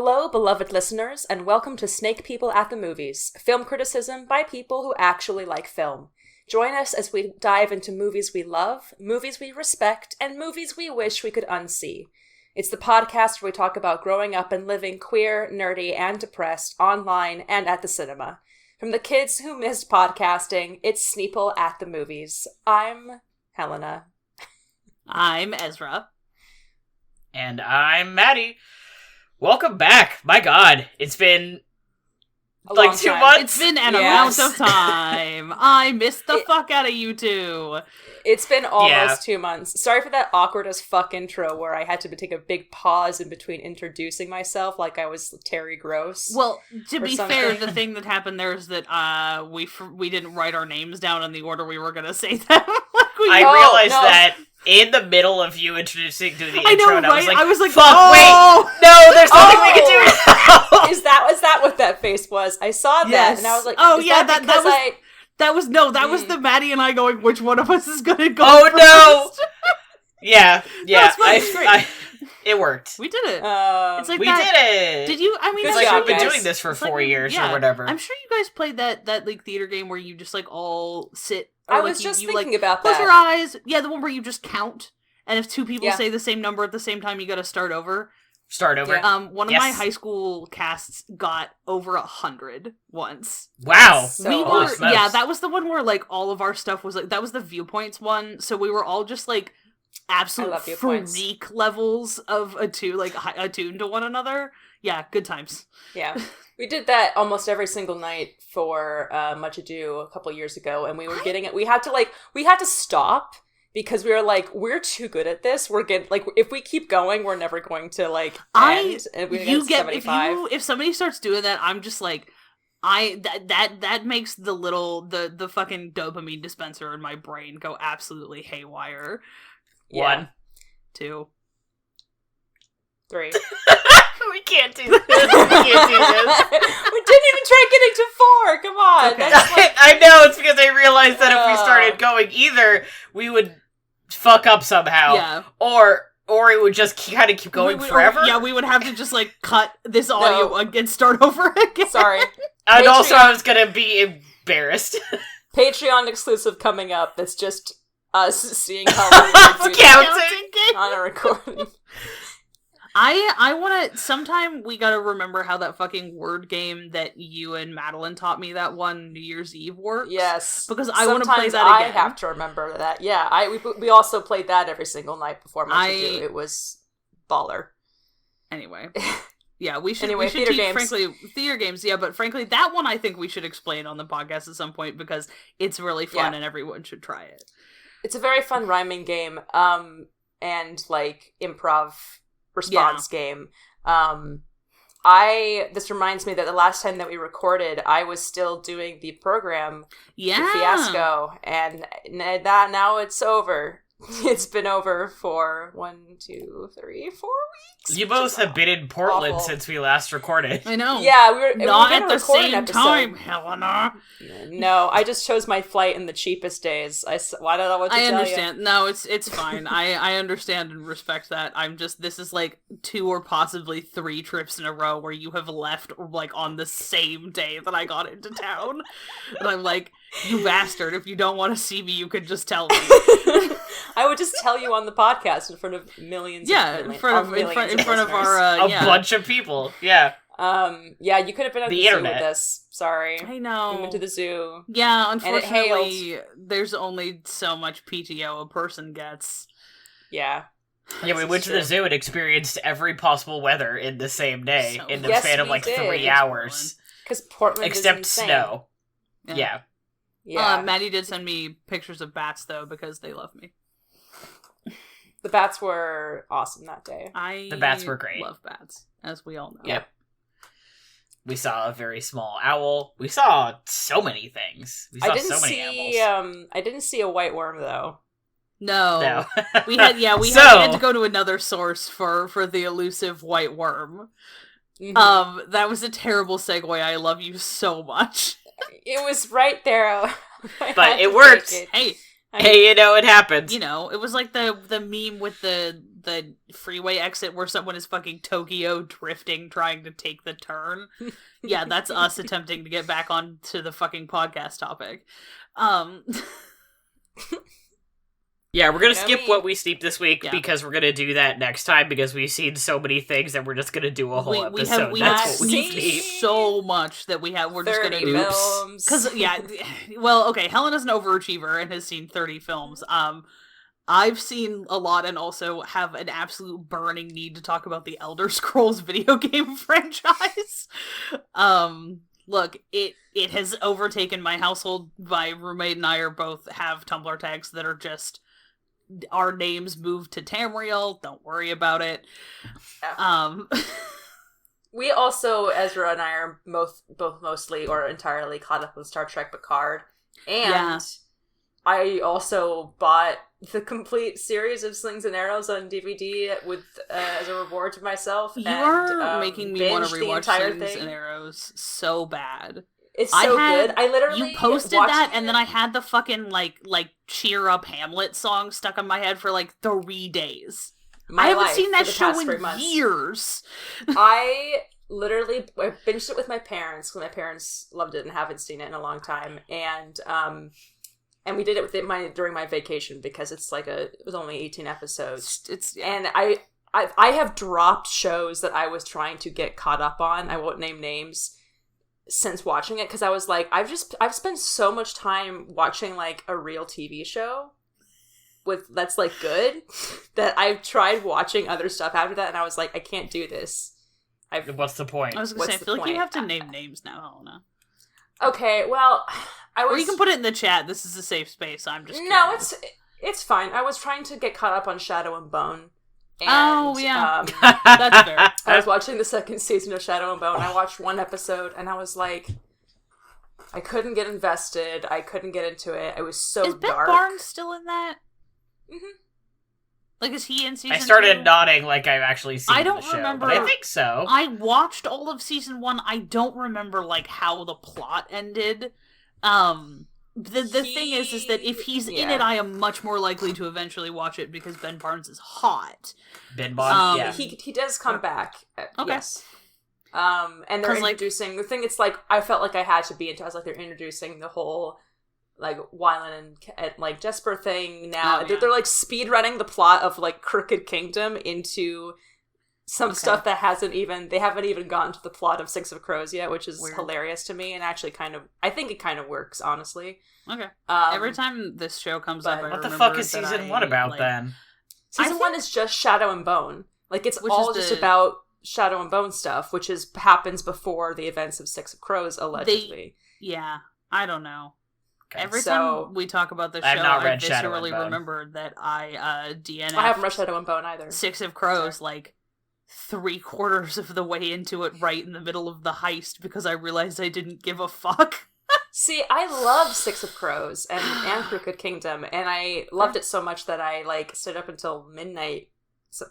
Hello, beloved listeners, and welcome to Snake People at the Movies, film criticism by people who actually like film. Join us as we dive into movies we love, movies we respect, and movies we wish we could unsee. It's the podcast where we talk about growing up and living queer, nerdy, and depressed online and at the cinema. From the kids who missed podcasting, it's Sneople at the Movies. I'm Helena. I'm Ezra. And I'm Maddie. Welcome back. My God, it's been like 2 months. It's been an amount of time. I missed the fuck out of you two. It's been almost 2 months. Sorry for that awkward as fuck intro where I had to take a big pause in between introducing myself like I was Terry Gross. Well, to be fair, the thing that happened there is that we didn't write our names down in the order we were going to say them. I realized that in the middle of you introducing to the intro, and right? I was like, fuck, wait, no, there's something we can do now! Is that what that face was? I saw that, and I was like, that was the Maddie and I going, which one of us is gonna go first? No! Yeah, fine, it worked. We did it. It's like we did it! Did you, it's like we've been doing this for 4 years or whatever. I'm sure you guys played that like theater game where you just like all sit. I was just thinking about that. Close your eyes. Yeah, the one where you just count, and if two people say the same number at the same time, you gotta start over. Yeah. One of my high school casts got over 100 once. Wow. That was the one where like all of our stuff was like, that was the Viewpoints one, so we were all just like absolute freak levels of attuned to one another. Yeah, good times. Yeah. We did that almost every single night for Much Ado a couple years ago, and we were getting it. We had to stop because we were like, we're too good at this. We're getting like, if we keep going, we're never going to like end. And if somebody starts doing that, I'm just like, that makes the fucking dopamine dispenser in my brain go absolutely haywire. Yeah. 1, 2, 3. We can't do this. We didn't even try getting to 4. Come on. Okay. I know, it's because I realized that if we started going either, we would fuck up somehow. Yeah. Or it would just kind of keep going forever. We would have to just like cut this audio and start over again. Sorry. And also I was gonna be embarrassed. Patreon exclusive coming up. That's just us seeing how we do counting on a recording. I want to, sometime we gotta remember how that fucking word game that you and Madeline taught me that one New Year's Eve works. Yes. Because I want to play that again. I have to remember that. Yeah, we also played that every single night before Much Ado. It was baller. Anyway. Yeah, we should theater teach, games. frankly, theater games, yeah, but frankly, that one I think we should explain on the podcast at some point because it's really fun and everyone should try it. It's a very fun rhyming game, and like improv response game. This reminds me that the last time that we recorded, I was still doing the program, the Fiasco, and that now it's over. It's been over for 1, 2, 3, 4 weeks. You both have been in Portland since we last recorded. I know. Yeah, we were not at the same time, Helena. No, I just chose my flight in the cheapest days. I don't know what to tell you. I understand. No, it's fine. I understand and respect that. This is like 2 or possibly 3 trips in a row where you have left like on the same day that I got into town. And I'm like, you bastard, if you don't want to see me, you could just tell me. I would just tell you on the podcast in front of millions. In front of our bunch of people. Yeah. You could have been at the zoo with us. Sorry. I know. We went to the zoo. Yeah, unfortunately, there's only so much PTO a person gets. Yeah. Yeah, we went to the zoo and experienced every possible weather in the same day in the span of like 3 hours. Because Portland except is insane. snow. Yeah. Maddie did send me pictures of bats though because they love me. The bats were awesome that day. The bats were great. Love bats, as we all know. Yep. We saw a very small owl. We saw so many things. We saw so many animals. I didn't see a white worm though. No. we had to go to another source for the elusive white worm. Mm-hmm. That was a terrible segue. I love you so much. It was right there. But it worked. Hey, Hey, it happens. You know, it was like the meme with the freeway exit where someone is fucking Tokyo drifting trying to take the turn. Yeah, that's us attempting to get back onto the fucking podcast topic. Yeah, we're gonna skip what we steeped this week because we're gonna do that next time because we've seen so many things that we're just gonna do a whole episode. We have seen so much that we're just gonna do. Because well, okay, Helena's an overachiever and has seen 30 films. I've seen a lot and also have an absolute burning need to talk about the Elder Scrolls video game franchise. Look, it has overtaken my household. My roommate and I both have Tumblr tags that are just our names moved to Tamriel. Don't worry about it. We also, Ezra and I, are both mostly or entirely caught up with Star Trek Picard. And I also bought the complete series of Slings and Arrows on DVD with as a reward to myself. You are making me want to rewatch Slings and Arrows so bad. It's so good. I literally you posted that, and then I had the fucking like cheer up Hamlet song stuck in my head for like 3 days. I haven't seen that show in years. I binged it with my parents because my parents loved it and haven't seen it in a long time, and we did it during my vacation because it's like it was only 18 episodes. And I have dropped shows that I was trying to get caught up on. I won't name names. Since watching it, because I was like, I've spent so much time watching like a real TV show that's like good that I've tried watching other stuff after that, and I was like, I can't do this. What's the point? I was gonna say, I feel like you have to name names now, Helena. Okay, well, or you can put it in the chat. This is a safe space. I'm just no, it's fine. I was trying to get caught up on Shadow and Bone. And, that's fair. I was watching the second season of Shadow and Bone. I watched one episode, and I was like, I couldn't get invested. I couldn't get into it. It was so dark. Is Ben Barnes still in that? Mm-hmm. Like, is he in season 2? I started nodding like I've actually seen the show. Remember. But I think so. I watched all of season 1. I don't remember, like, how the plot ended. The thing is that if he's in it, I am much more likely to eventually watch it because Ben Barnes is hot. Ben Barnes, yeah. He does come back. Okay. Yes. And they're introducing the thing. It's like I felt like I had to be into. I was like, they're introducing the whole like Wylan and like Jesper thing now. They're like speed running the plot of like Crooked Kingdom into some stuff that they haven't even gotten to the plot of Six of Crows yet, which is hilarious to me, and actually I think it kind of works, honestly. Okay. Every time this show comes up, what the fuck is season 1 about then? Season 1 is just Shadow and Bone. Like, it's all just about Shadow and Bone stuff, which happens before the events of Six of Crows, allegedly. I don't know. Okay. Every time we talk about the show, I viscerally remember that I DNF'd. I haven't read Shadow and Bone either. Six of Crows, like 3/4 of the way into it, right in the middle of the heist, because I realized I didn't give a fuck. See, I love Six of Crows and Crooked Kingdom, and I loved it so much that I like stayed up until midnight,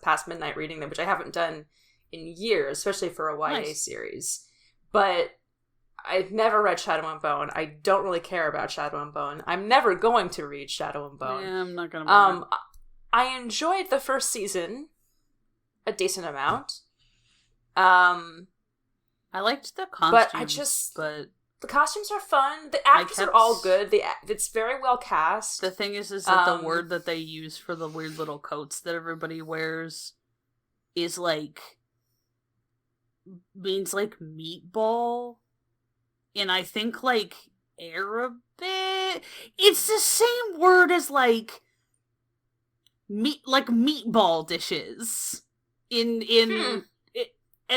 past midnight reading them, which I haven't done in years, especially for a YA series. But I've never read Shadow and Bone. I don't really care about Shadow and Bone. I'm never going to read Shadow and Bone. Yeah, I'm not gonna. I enjoyed the first season a decent amount. I liked the costumes, but the costumes are fun. The actors are all good. It's very well cast. The thing is that the word that they use for the weird little coats that everybody wears is like means like meatball. And I think, like, Arabic... It's the same word as, like, meatball dishes. And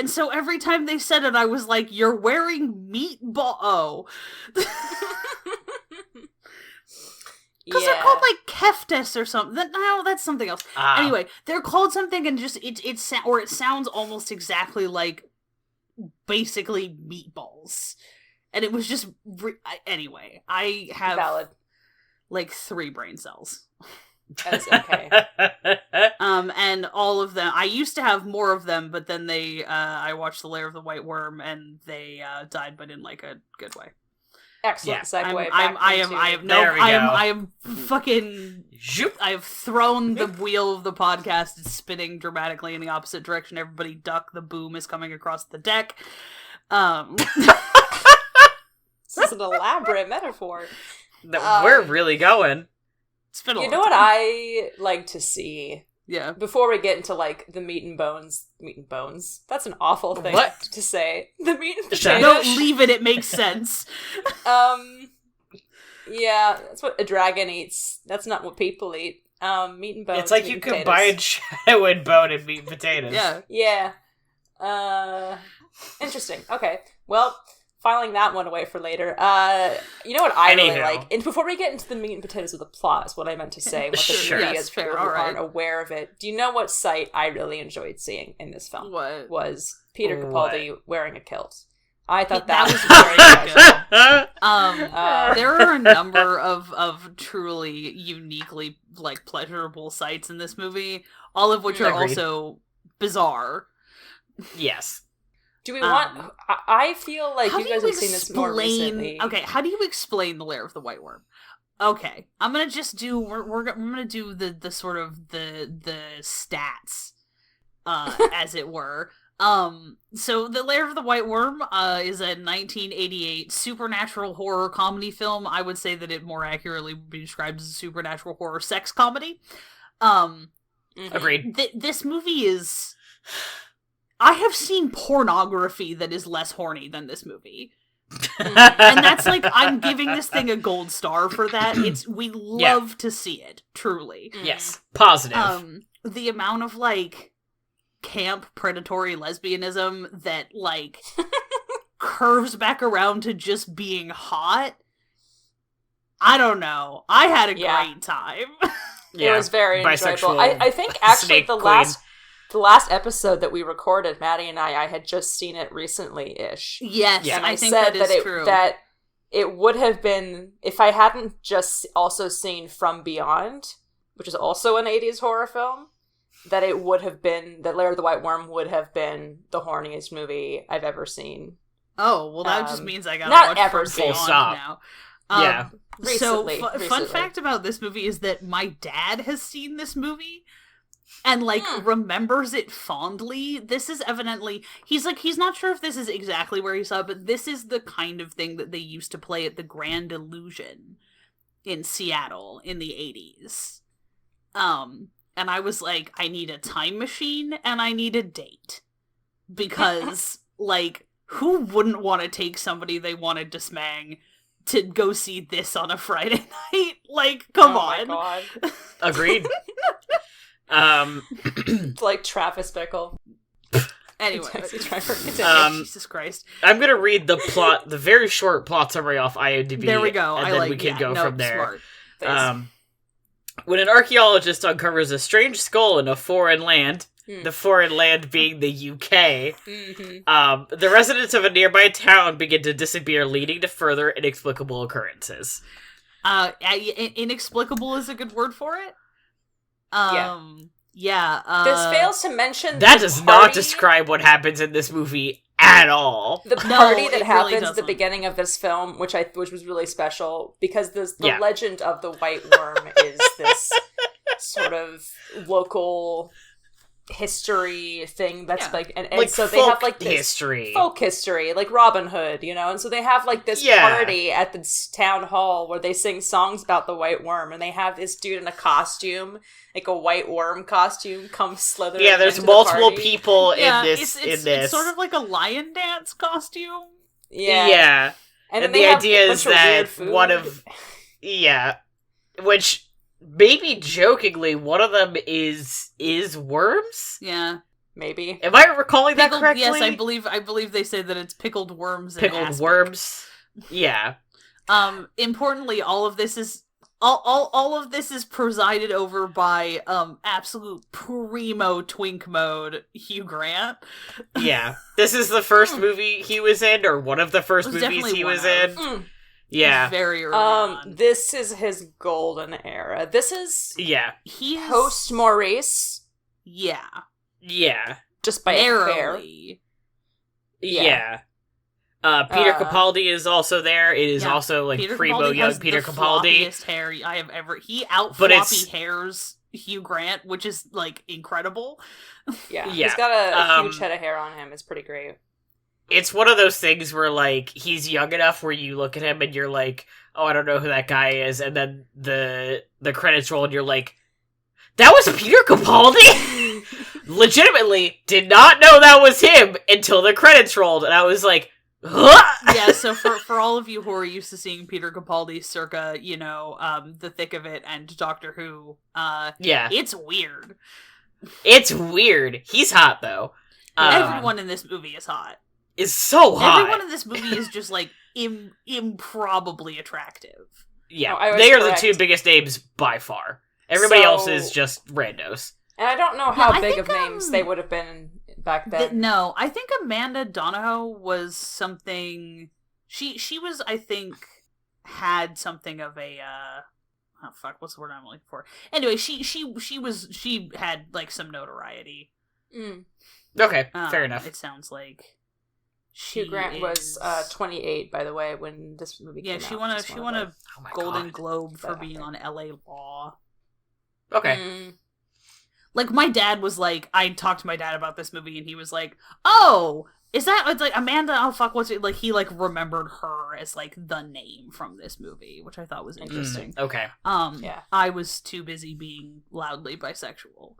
so every time they said it, I was like, you're wearing meatball... Oh. Because they're called, like, keftes or something. No, that's something else. Anyway, they're called something and just... It sounds almost exactly like, basically, meatballs. And it was just... anyway, I have, like, 3 brain cells. That's okay. And all of them... I used to have more of them, but then I watched The Lair of the White Worm, and they died, but in, like, a good way. Excellent segue. I am fucking. Zoop. I have thrown the wheel of the podcast. It's spinning dramatically in the opposite direction. Everybody duck. The boom is coming across the deck. This is an elaborate metaphor. We're really going. It's been a You long know what time. I like to see? Yeah. Before we get into, like, the meat and bones. That's an awful thing What? to say. The meat and Shut potatoes. Don't leave it. It makes sense. Yeah, that's what a dragon eats. That's not what people eat. Meat and bones. It's like meat you and potatoes. combined shadow and bone and meat and potatoes. Yeah. Yeah. Interesting. Okay. Well, filing that one away for later. You know what I really Anyhow. like? And before we get into the meat and potatoes of the plot, is what I meant to say. What the Sure. movie Yes, is, fair, people who all right. aren't aware of it. Do you know what sight I really enjoyed seeing in this film? What? Was Peter What? Capaldi wearing a kilt. I thought That that was was very good. There are a number of truly uniquely like pleasurable sights in this movie, all of which are Agreed. also bizarre. Yes. Do we want... I feel like How you do guys have seen this more recently. Okay, how do you explain the Lair of the White Worm? Okay, I'm gonna just do. I'm gonna do the sort of the stats, as it were. So The Lair of the White Worm is a 1988 supernatural horror comedy film. I would say that it more accurately would be described as a supernatural horror sex comedy. Agreed. This movie is... I have seen pornography that is less horny than this movie. And that's like, I'm giving this thing a gold star for that. We love to see it, truly. Yes. Positive. The amount of, like, camp predatory lesbianism that, like, curves back around to just being hot. I don't know. I had a great time. It was very enjoyable. Bisexual I think actually snake the queen. last episode that we recorded, Maddie and I had just seen it recently-ish. Yes, Yeah. And I I think said that is true. that it would have been, if I hadn't just also seen From Beyond, which is also an 80s horror film, that it would have been, that Lair of the White Worm would have been the horniest movie I've ever seen. Oh, well that just means I gotta not watch ever From seen. Beyond Full stop. now. Yeah. Recently. Fun fact about this movie is that my dad has seen this movie and like remembers it fondly. This is evidently he's not sure if this is exactly where he saw it, but this is the kind of thing that they used to play at the Grand Illusion in Seattle in the 80s. And I was like, I need a time machine and I need a date. Because like who wouldn't want to take somebody they wanted to smang to go see this on a Friday night? Like, come on. My God. Agreed. It's like Travis Bickle. Anyway, Jesus Christ. I'm gonna read the plot, the very short plot summary off IMDb. There we go. And then we can go from there. Smart. When an archaeologist uncovers a strange skull in a foreign land, the foreign land being the UK, the residents of a nearby town begin to disappear, leading to further inexplicable occurrences. Inexplicable is a good word for it. This Yeah. fails to mention That the does party, not describe what happens in this movie at all. the party that it happens really at the doesn't. beginning of this film, which was really special because the Yeah. legend of the White Worm is this sort of local history thing that's Yeah. like and Like so they have folk like this history. folk history, like Robin Hood, you know, and so they have like this party at the town hall where they sing songs about the White Worm, and they have this dude in a costume, like a white worm costume, come slither. Yeah, there's into multiple the party. people Yeah, in this. it's sort of like a lion dance costume. Yeah, And then the they have idea a is bunch of weird that food. one of which maybe jokingly one of them is worms. Yeah. maybe. Am I recalling that Pickled, correctly? yes, I believe they say that it's pickled worms and Pickled aspic. worms. Yeah. Importantly, all of this is all of this is presided over by absolute primo twink mode Hugh Grant. Yeah. This is the first movie he was in, or one of the first It was movies definitely he one was of. in. Yeah. Very early on. This is his golden era. This is Yeah. He is, post Maurice, yeah, Yeah. just by a hair. narrowly. Yeah. Peter Capaldi is also there. It is also like Peter primo Capaldi young has Peter the Capaldi. Floppiest hair I have ever. He out-floppy hairs Hugh Grant, which is like incredible. Yeah. He's got a huge head of hair on him. It's pretty great. It's one of those things where like he's young enough where you look at him and you're like, oh, I don't know who that guy is, and then the credits roll and you're like, that was Peter Capaldi? Legitimately did not know that was him until the credits rolled, and I was like, huh? Yeah, so for all of you who are used to seeing Peter Capaldi circa, The Thick of It and Doctor Who, it's weird. It's weird. He's hot, though. Everyone in this movie is hot. Is so hot. Everyone in this movie is just, like, improbably attractive. Yeah, they are the two biggest names by far. Everybody else is just randos. And I don't know how big of names they would have been back then. No, I think Amanda Donohoe was something... She was, I think, had something of a... oh, fuck, what's the word I'm looking for? Anyway, she had, like, some notoriety. Mm. Okay, fair enough. It sounds like... Hugh Grant was 28, by the way, when this movie came out. Yeah, she won a Golden Globe for being on LA Law. Okay. Like, my dad was like, I talked to my dad about this movie, and he was like, oh, is that, it's like, Amanda, oh, fuck, what's it, like, he, like, remembered her as, like, the name from this movie, which I thought was interesting. Okay. Yeah. I was too busy being loudly bisexual.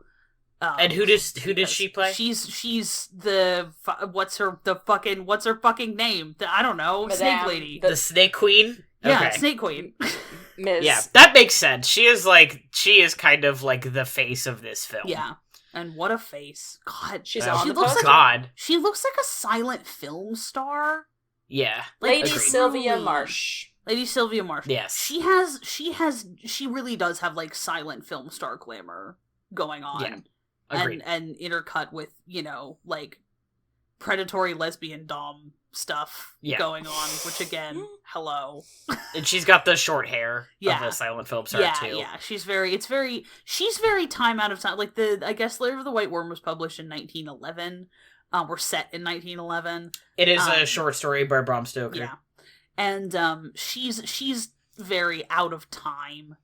And who does she play? She's the what's her fucking name? I don't know. Madame, Snake Lady. The Snake Queen? Yeah, okay. Snake Queen. Ms. Yeah, that makes sense. She is kind of like the face of this film. Yeah. And what a face. God. She's she on the looks poster. God. She looks like a silent film star. Yeah. Like, Lady agreed. Sylvia Marsh. Lady Sylvia Marsh. Yes. She really does have like silent film star glamour going on. Yeah. Agreed. And intercut with, like predatory lesbian dom stuff going on, which again, hello. And she's got the short hair Yeah. of a silent film star too. Yeah, she's very time out of time. Like I guess Lair of the White Worm was published in 1911. We're set in 1911. It is a short story by Bram Stoker. Yeah. And she's very out of time.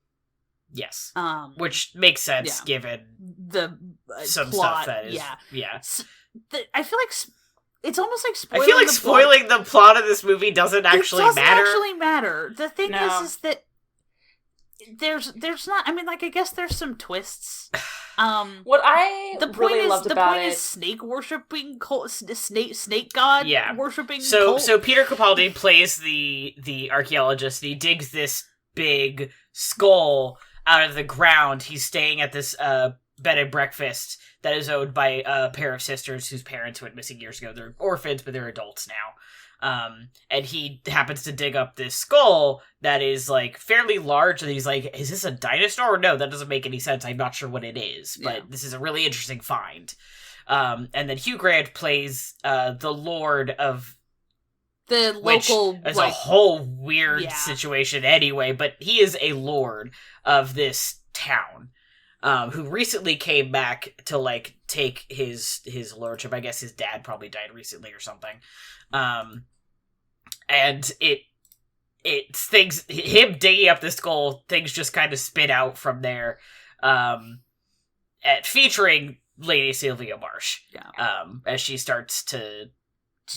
Yes. Which makes sense given the some plot, stuff that is yeah. I feel like it's almost like spoiling. I feel like spoiling the plot of this movie doesn't actually matter. It doesn't actually matter. The thing is that there's not. I mean, like, I guess there's some twists. What I really loved about it is snake worshipping snake god worshipping. So Peter Capaldi plays the archaeologist. And he digs this big skull out of the ground. He's staying at this bed and breakfast that is owned by a pair of sisters whose parents went missing years ago. They're orphans, but they're adults now. And he happens to dig up this skull that is, like, fairly large, and he's like, is this a dinosaur? No, that doesn't make any sense. I'm not sure what it is, but this is a really interesting find. And then Hugh Grant plays the Lord of... the local... Which is a whole weird situation anyway, but he is a lord of this town. Who recently came back to, like, take his lordship. I guess his dad probably died recently or something. And it's things, him digging up this skull, things just kind of spit out from there, featuring Lady Sylvia Marsh, as she starts to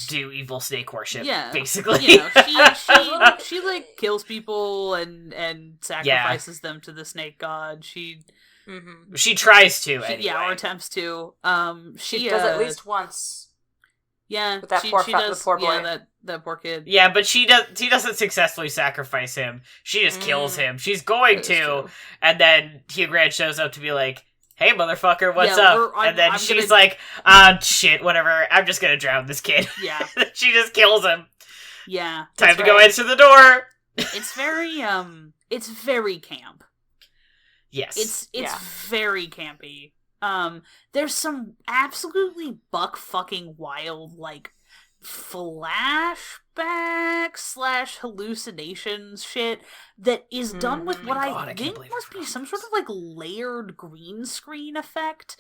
do evil snake worship, basically. She like kills people and sacrifices them to the snake god. She tries to, anyway. Or attempts to. She does at least once. Yeah, with that poor boy. Yeah, that poor kid. Yeah, but she doesn't successfully sacrifice him. She just kills him. She's going to, and then Hugh Grant shows up to be like, hey, motherfucker, what's up? And then she's like, shit, whatever, I'm just gonna drown this kid. Yeah. She just kills him. Yeah. Time to go answer the door. It's very camp. Yes. It's very campy. There's some absolutely buck fucking wild, like, flashback / hallucinations shit that is done with what I think must be some sort of, like, layered green screen effect,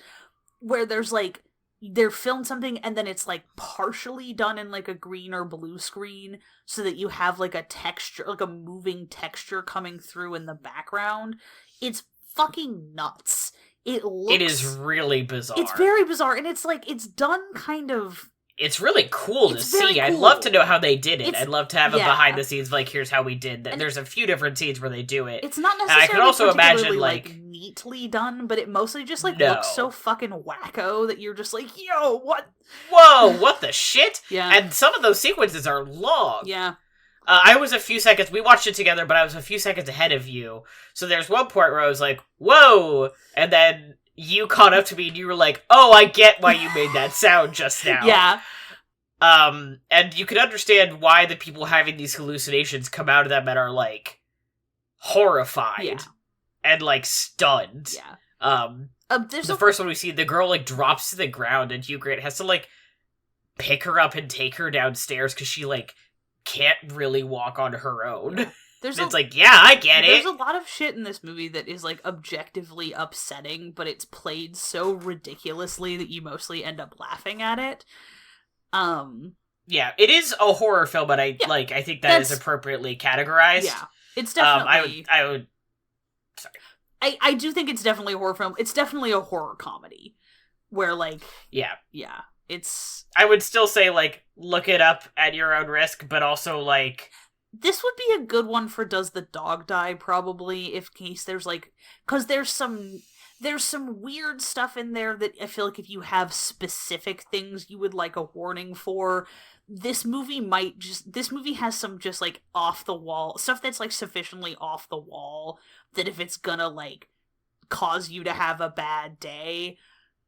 where there's, like, they're filmed something and then it's like partially done in like a green or blue screen so that you have like a texture, like a moving texture coming through in the background. It's fucking nuts. It is really bizarre. It's very bizarre, and it's like, it's done kind of... It's really cool to see. Cool. I'd love to know how they did it. I'd love to have a behind the scenes, like, here's how we did that. There's a few different scenes where they do it. It's not necessarily I can also imagine, like neatly done, but it mostly just, like, looks so fucking wacko that you're just like, yo, what? Whoa, what the shit? Yeah. And some of those sequences are long. Yeah. I was a few seconds, we watched it together, but I was a few seconds ahead of you. So there's one point where I was like, whoa! And then you caught up to me and you were like, oh, I get why you made that sound just now. Yeah. And you can understand why the people having these hallucinations come out of them and are, like, horrified. And, like, stunned. Yeah. The first one we see, the girl, like, drops to the ground and Hugh Grant has to, like, pick her up and take her downstairs because she, like, can't really walk on her own. It's like, yeah, I get it. There's a lot of shit in this movie that is, like, objectively upsetting, but it's played so ridiculously that you mostly end up laughing at it. Yeah, it is a horror film, but I think that is appropriately categorized. Yeah, it's definitely... I would... Sorry. I do think it's definitely a horror film. It's definitely a horror comedy. Where, like... Yeah, it's... I would still say, like, look it up at your own risk, but also, like... This would be a good one for Does the Dog Die, probably, if case there's, like... Because there's some weird stuff in there that I feel like if you have specific things you would like a warning for, this movie has some just, like, off-the-wall... Stuff that's, like, sufficiently off-the-wall that if it's gonna, like, cause you to have a bad day...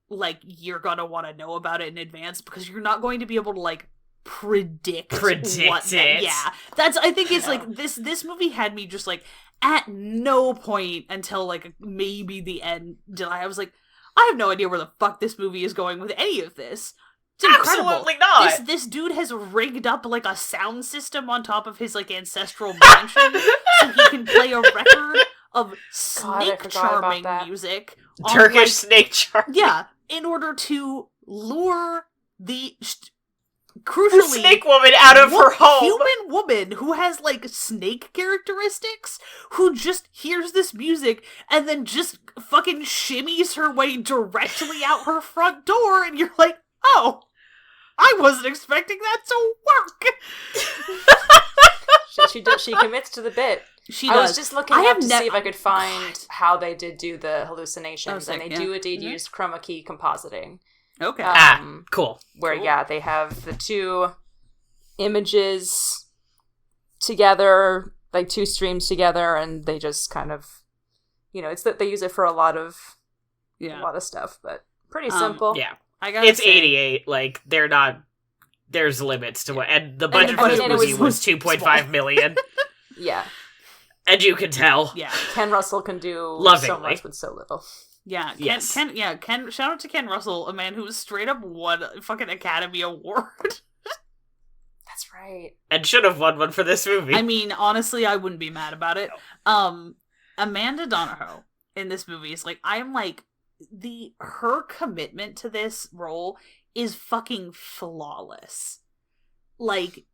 like, you're gonna want to know about it in advance because you're not going to be able to, like, predict it. Yeah. I think it's, like, this movie had me just, like, at no point until, like, maybe the end did I was like, I have no idea where the fuck this movie is going with any of this. It's incredible. Absolutely not! This dude has rigged up, like, a sound system on top of his, like, ancestral mansion so he can play a record of snake charming music. Turkish snake charming. Yeah. In order to lure the crucially snake woman out of her home, human woman who has, like, snake characteristics, who just hears this music and then just fucking shimmies her way directly out her front door, and you're like, oh, I wasn't expecting that to work. She commits to the bit. I was just looking up to see if I could find how they did do the hallucinations, and they do indeed use chroma key compositing. Okay. Cool. Where, they have the two images together, like two streams together, and they just kind of, it's that they use it for a lot of stuff, but pretty simple. Yeah. It's 88, like, there's limits to what, and the budget for this movie was 2.5 million. Yeah. And you can tell. Yeah. Ken Russell can do so much with so little. Yeah. Ken, shout out to Ken Russell, a man who straight up won a fucking Academy Award. That's right. And should have won one for this movie. I mean, honestly, I wouldn't be mad about it. No. Amanda Donohoe in this movie is, like, I'm like, her commitment to this role is fucking flawless. Like,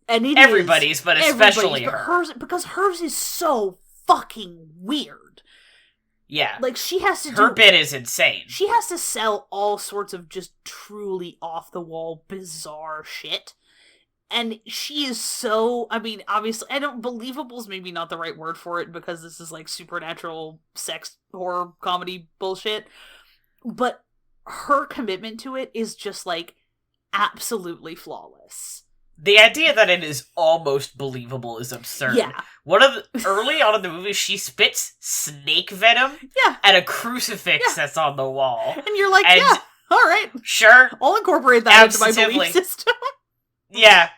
and it everybody's, but especially hers. Because hers is so fucking weird. Yeah. Like, she has to her bit is insane. She has to sell all sorts of just truly off-the-wall, bizarre shit. And she is so, I mean, obviously, believable is maybe not the right word for it, because this is, like, supernatural sex horror comedy bullshit. But her commitment to it is just, like, absolutely flawless. The idea that it is almost believable is absurd. Yeah. Early on in the movie, she spits snake venom at a crucifix that's on the wall. And you're like, yeah, alright. Sure. I'll incorporate that into my belief system. Yeah.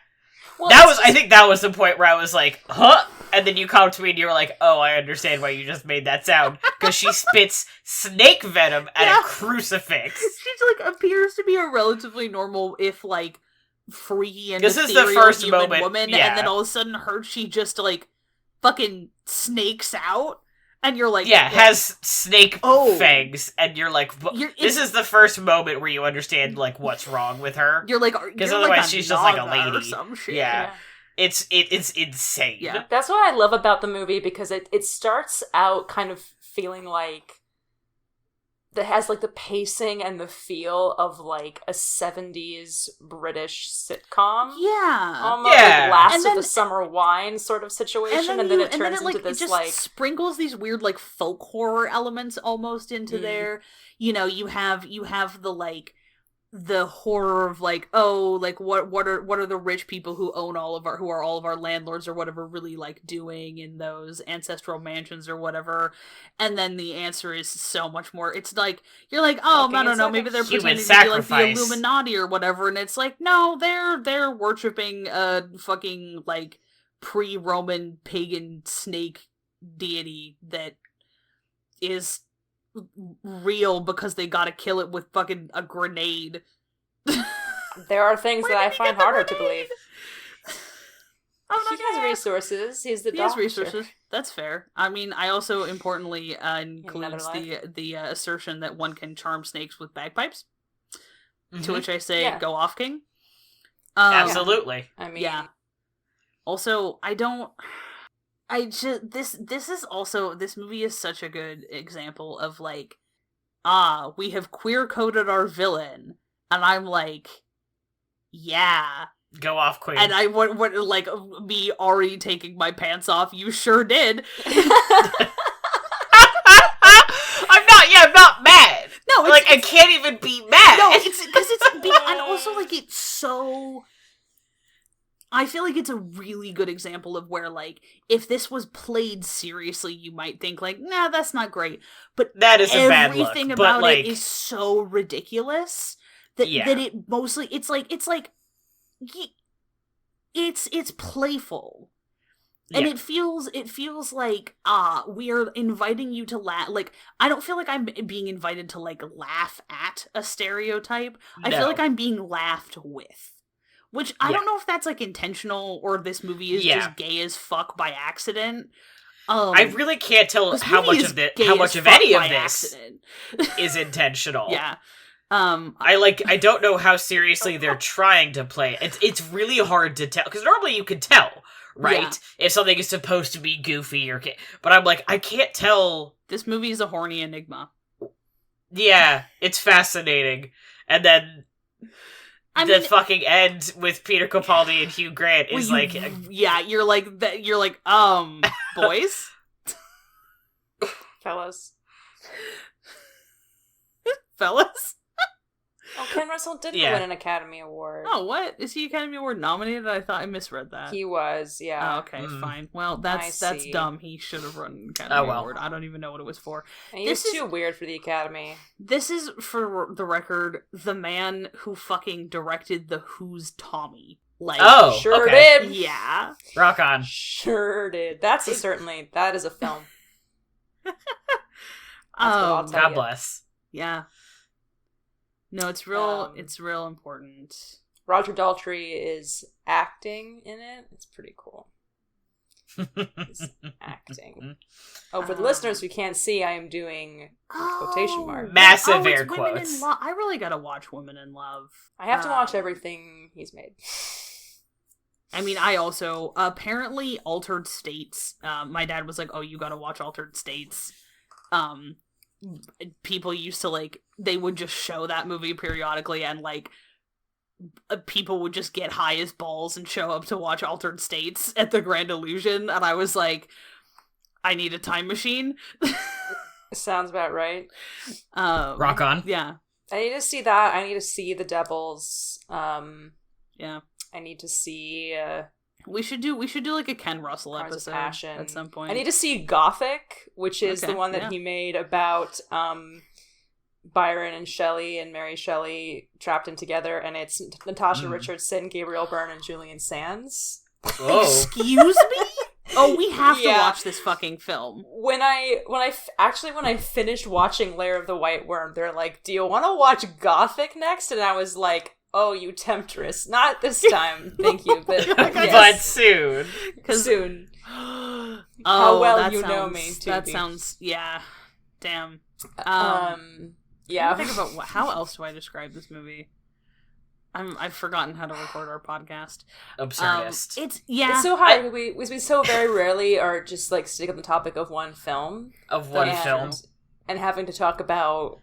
Well, I think that was the point where I was like, huh? And then you come to me and you were like, oh, I understand why you just made that sound. Because she spits snake venom at a crucifix. She, like, appears to be a relatively normal, if, like, freaky and this is the first human woman, and then all of a sudden she just, like, fucking snakes out, And you're like... has snake fangs, and you're like, this is the first moment where you understand, like, what's wrong with her. You're like... Because otherwise like she's just like a lady. Or some shit. Yeah. It's insane. Yeah. That's what I love about the movie, because it starts out kind of feeling like that has like the pacing and the feel of like a 70s British sitcom. Yeah. Almost like Last of the Summer Wine sort of situation, and then it turns into this it just like sprinkles these weird like folk horror elements almost into there. You know, you have the like the horror of like, oh, like what are the rich people who own who are all of our landlords or whatever really like doing in those ancestral mansions or whatever, and then the answer is so much more. It's like you're like, oh, I don't know, maybe they're pretending to be like the Illuminati or whatever, and it's like, no, they're worshiping a fucking like pre-Roman pagan snake deity that is real because they gotta kill it with fucking a grenade. There are things that I find harder to believe. Oh, he has resources. He has resources. That's fair. I mean, I also importantly includes the assertion that one can charm snakes with bagpipes. Mm-hmm. To which I say, go off, King. Absolutely. I mean, yeah. Also, this movie is such a good example of like, we have queer coded our villain, and I'm like, yeah, go off, Queen. And I what like me already taking my pants off. You sure did. I'm not mad. No, I can't even be mad. No, it's because and also like it's so. I feel like it's a really good example of where, like, if this was played seriously, you might think, like, nah, that's not great. But that is a bad look. Everything about it is so ridiculous that it mostly, it's playful. And it feels like, we are inviting you to laugh. Like, I don't feel like I'm being invited to, like, laugh at a stereotype. I feel like I'm being laughed with. Which, I don't know if that's, like, intentional, or this movie is just gay as fuck by accident. I really can't tell how much of any of this is intentional. Yeah. I don't know how seriously they're trying to play it. It's really hard to tell, because normally you can tell, right? If something is supposed to be goofy or... But I'm like, I can't tell... This movie is a horny enigma. Yeah, it's fascinating. And then... the fucking end with Peter Capaldi and Hugh Grant is you're like, boys? Fellas. Fellas? Oh, Ken Russell did win an Academy Award. Oh, what? Is he Academy Award nominated? I thought I misread that. He was, yeah. Oh, okay, fine. Well, that's dumb. He should have run an Academy Award. I don't even know what it was for. And he was too weird for the Academy. This is, for the record, the man who fucking directed The Who's Tommy. Like, sure did. Yeah. Rock on. Sure did. That is a film. God bless. Yeah. No, it's real important. Roger Daltrey is acting in it. It's pretty cool. He's acting. Oh, for the listeners who can't see, I am doing quotation marks. Massive air quotes. I really gotta watch Women in Love. I have to watch everything he's made. I mean, I also, apparently Altered States, my dad was like, oh, you gotta watch Altered States. People used to, like, they would just show that movie periodically, and, like, people would just get high as balls and show up to watch Altered States at the Grand Illusion, and I was like, I need a time machine. Sounds about right. Rock on. Yeah. I need to see that. I need to see The Devils. Yeah. I need to see... We should do like a Ken Russell episode at some point. I need to see Gothic, which is the one that he made about Byron and Shelley and Mary Shelley trapped in together, and it's Natasha Richardson, Gabriel Byrne, and Julian Sands. Whoa. Excuse me? Oh, we have to watch this fucking film. When I finished watching Lair of the White Worm, they're like, "Do you want to watch Gothic next?" And I was like, "Oh, you temptress. Not this time, thank you, but but soon." Soon. Oh, How well that you sounds, know me, That Tubi. sounds, yeah. Damn. Yeah. Think about how else do I describe this movie? I've forgotten how to record our podcast. Absurdist. It's so hard. We so very rarely are just like stick on the topic of one film. Of one film. And having to talk about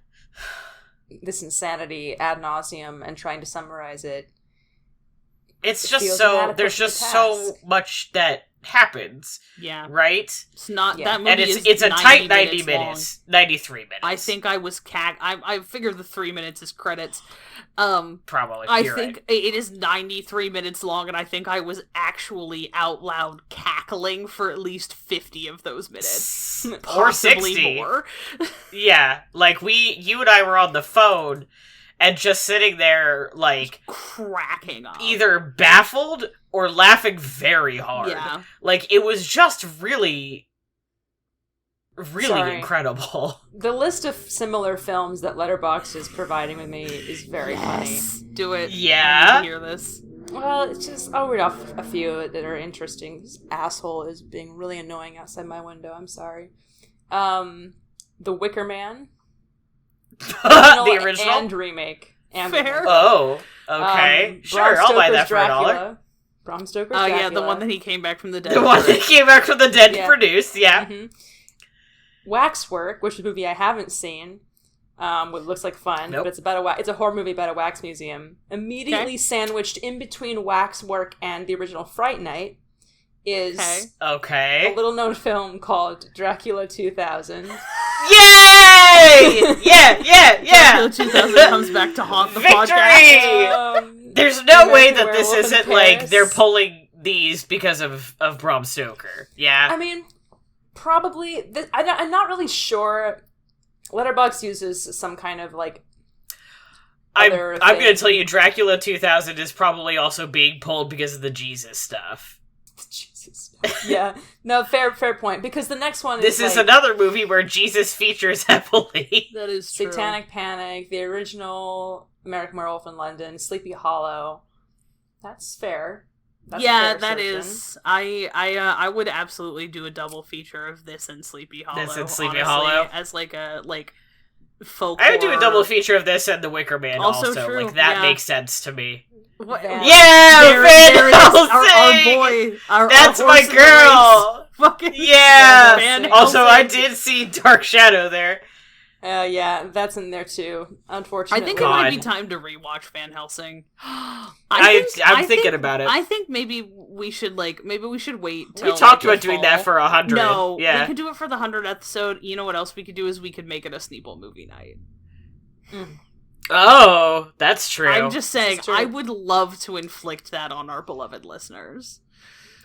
this insanity ad nauseum and trying to summarize it. It's just so, there's just so much that happens. Yeah. Right? It's not, that movie and it's a tight 90 minutes. 93 minutes. I think I was I figured the 3 minutes is credits. Probably. I think it is 93 minutes long, and I think I was actually out loud cackling for at least 50 of those minutes. Or 60. More. Yeah. Like, you and I were on the phone, and just sitting there, like, cracking up. Either baffled or laughing very hard. Yeah. Like, it was just really incredible. The list of similar films that Letterboxd is providing with me is very funny. Do it. Yeah. I need to hear this. Well, it's just, I'll read off a few that are interesting. This asshole is being really annoying outside my window. I'm sorry. The Wicker Man. The original? And remake. And Fair. Oh, okay. Sure, I'll buy that for $1. Bram Stoker's Oh, Dracula. yeah, the one that he came back from the dead. The one that came back from the dead to produce, yeah. Mm-hmm. Waxwork, which is a movie I haven't seen. What looks like fun, but it's about it's a horror movie about a wax museum. Immediately sandwiched in between Waxwork and the original Fright Night is a little known film called Dracula 2000. Yay! Yeah! Dracula 2000 comes back to haunt the podcast. There's no way that this isn't like they're pulling these because of Bram Stoker. Yeah? I mean, probably. I'm not really sure. Letterboxd uses some kind of like. I'm going to tell you, Dracula 2000 is probably also being pulled because of the Jesus stuff. Yeah, no, fair point. Because the next one is like, another movie where Jesus features heavily. That is true. Satanic Panic, the original American Werewolf in London, Sleepy Hollow. That's fair. That's that is. I would absolutely do a double feature of this and Sleepy Hollow. This and Sleepy Hollow as like a folk. I would do a double feature of this and The Wicker Man. Also true. Like that makes sense to me. What? Yeah, Van Helsing! Our boy. That's my girl! Fucking yeah! Also, I did see Dark Shadow there. Yeah, that's in there too. Unfortunately. I think it might be time to rewatch Van Helsing. I'm thinking about it. I think maybe we should wait till we talked about doing that for 100. No, yeah. We could do it for the 100th episode. You know what else we could do is we could make it a Sneople movie night. Oh, that's true. I'm just saying, I would love to inflict that on our beloved listeners.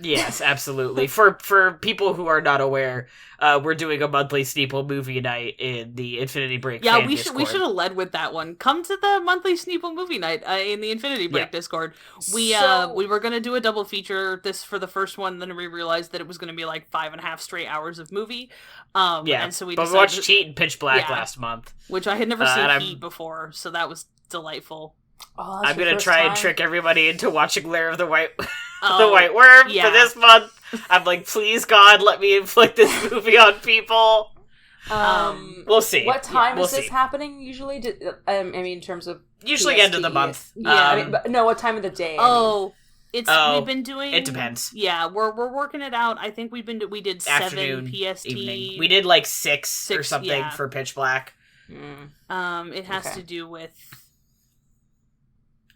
Yes, absolutely. For people who are not aware, we're doing a monthly Sneople movie night in the Infinity Break. Yeah, fan we Discord. should have led with that one. Come to the monthly Sneople movie night in the Infinity Break Discord. We were gonna do a double feature this for the first one, then we realized that it was gonna be like 5.5 straight hours of movie. And so we watched Heat and Pitch Black last month, which I had never seen Heat before, so that was delightful. Oh, I'm gonna try and trick everybody into watching Lair of the White the White Worm for this month. I'm like, please God, let me inflict this movie on people. We'll see. What time is this happening usually? I mean, in terms of usually PST, end of the month. Yeah, what time of the day? We've been doing. It depends. Yeah, we're working it out. I think we did 7 PST. Evening. We did like 6 or something for Pitch Black. It has to do with.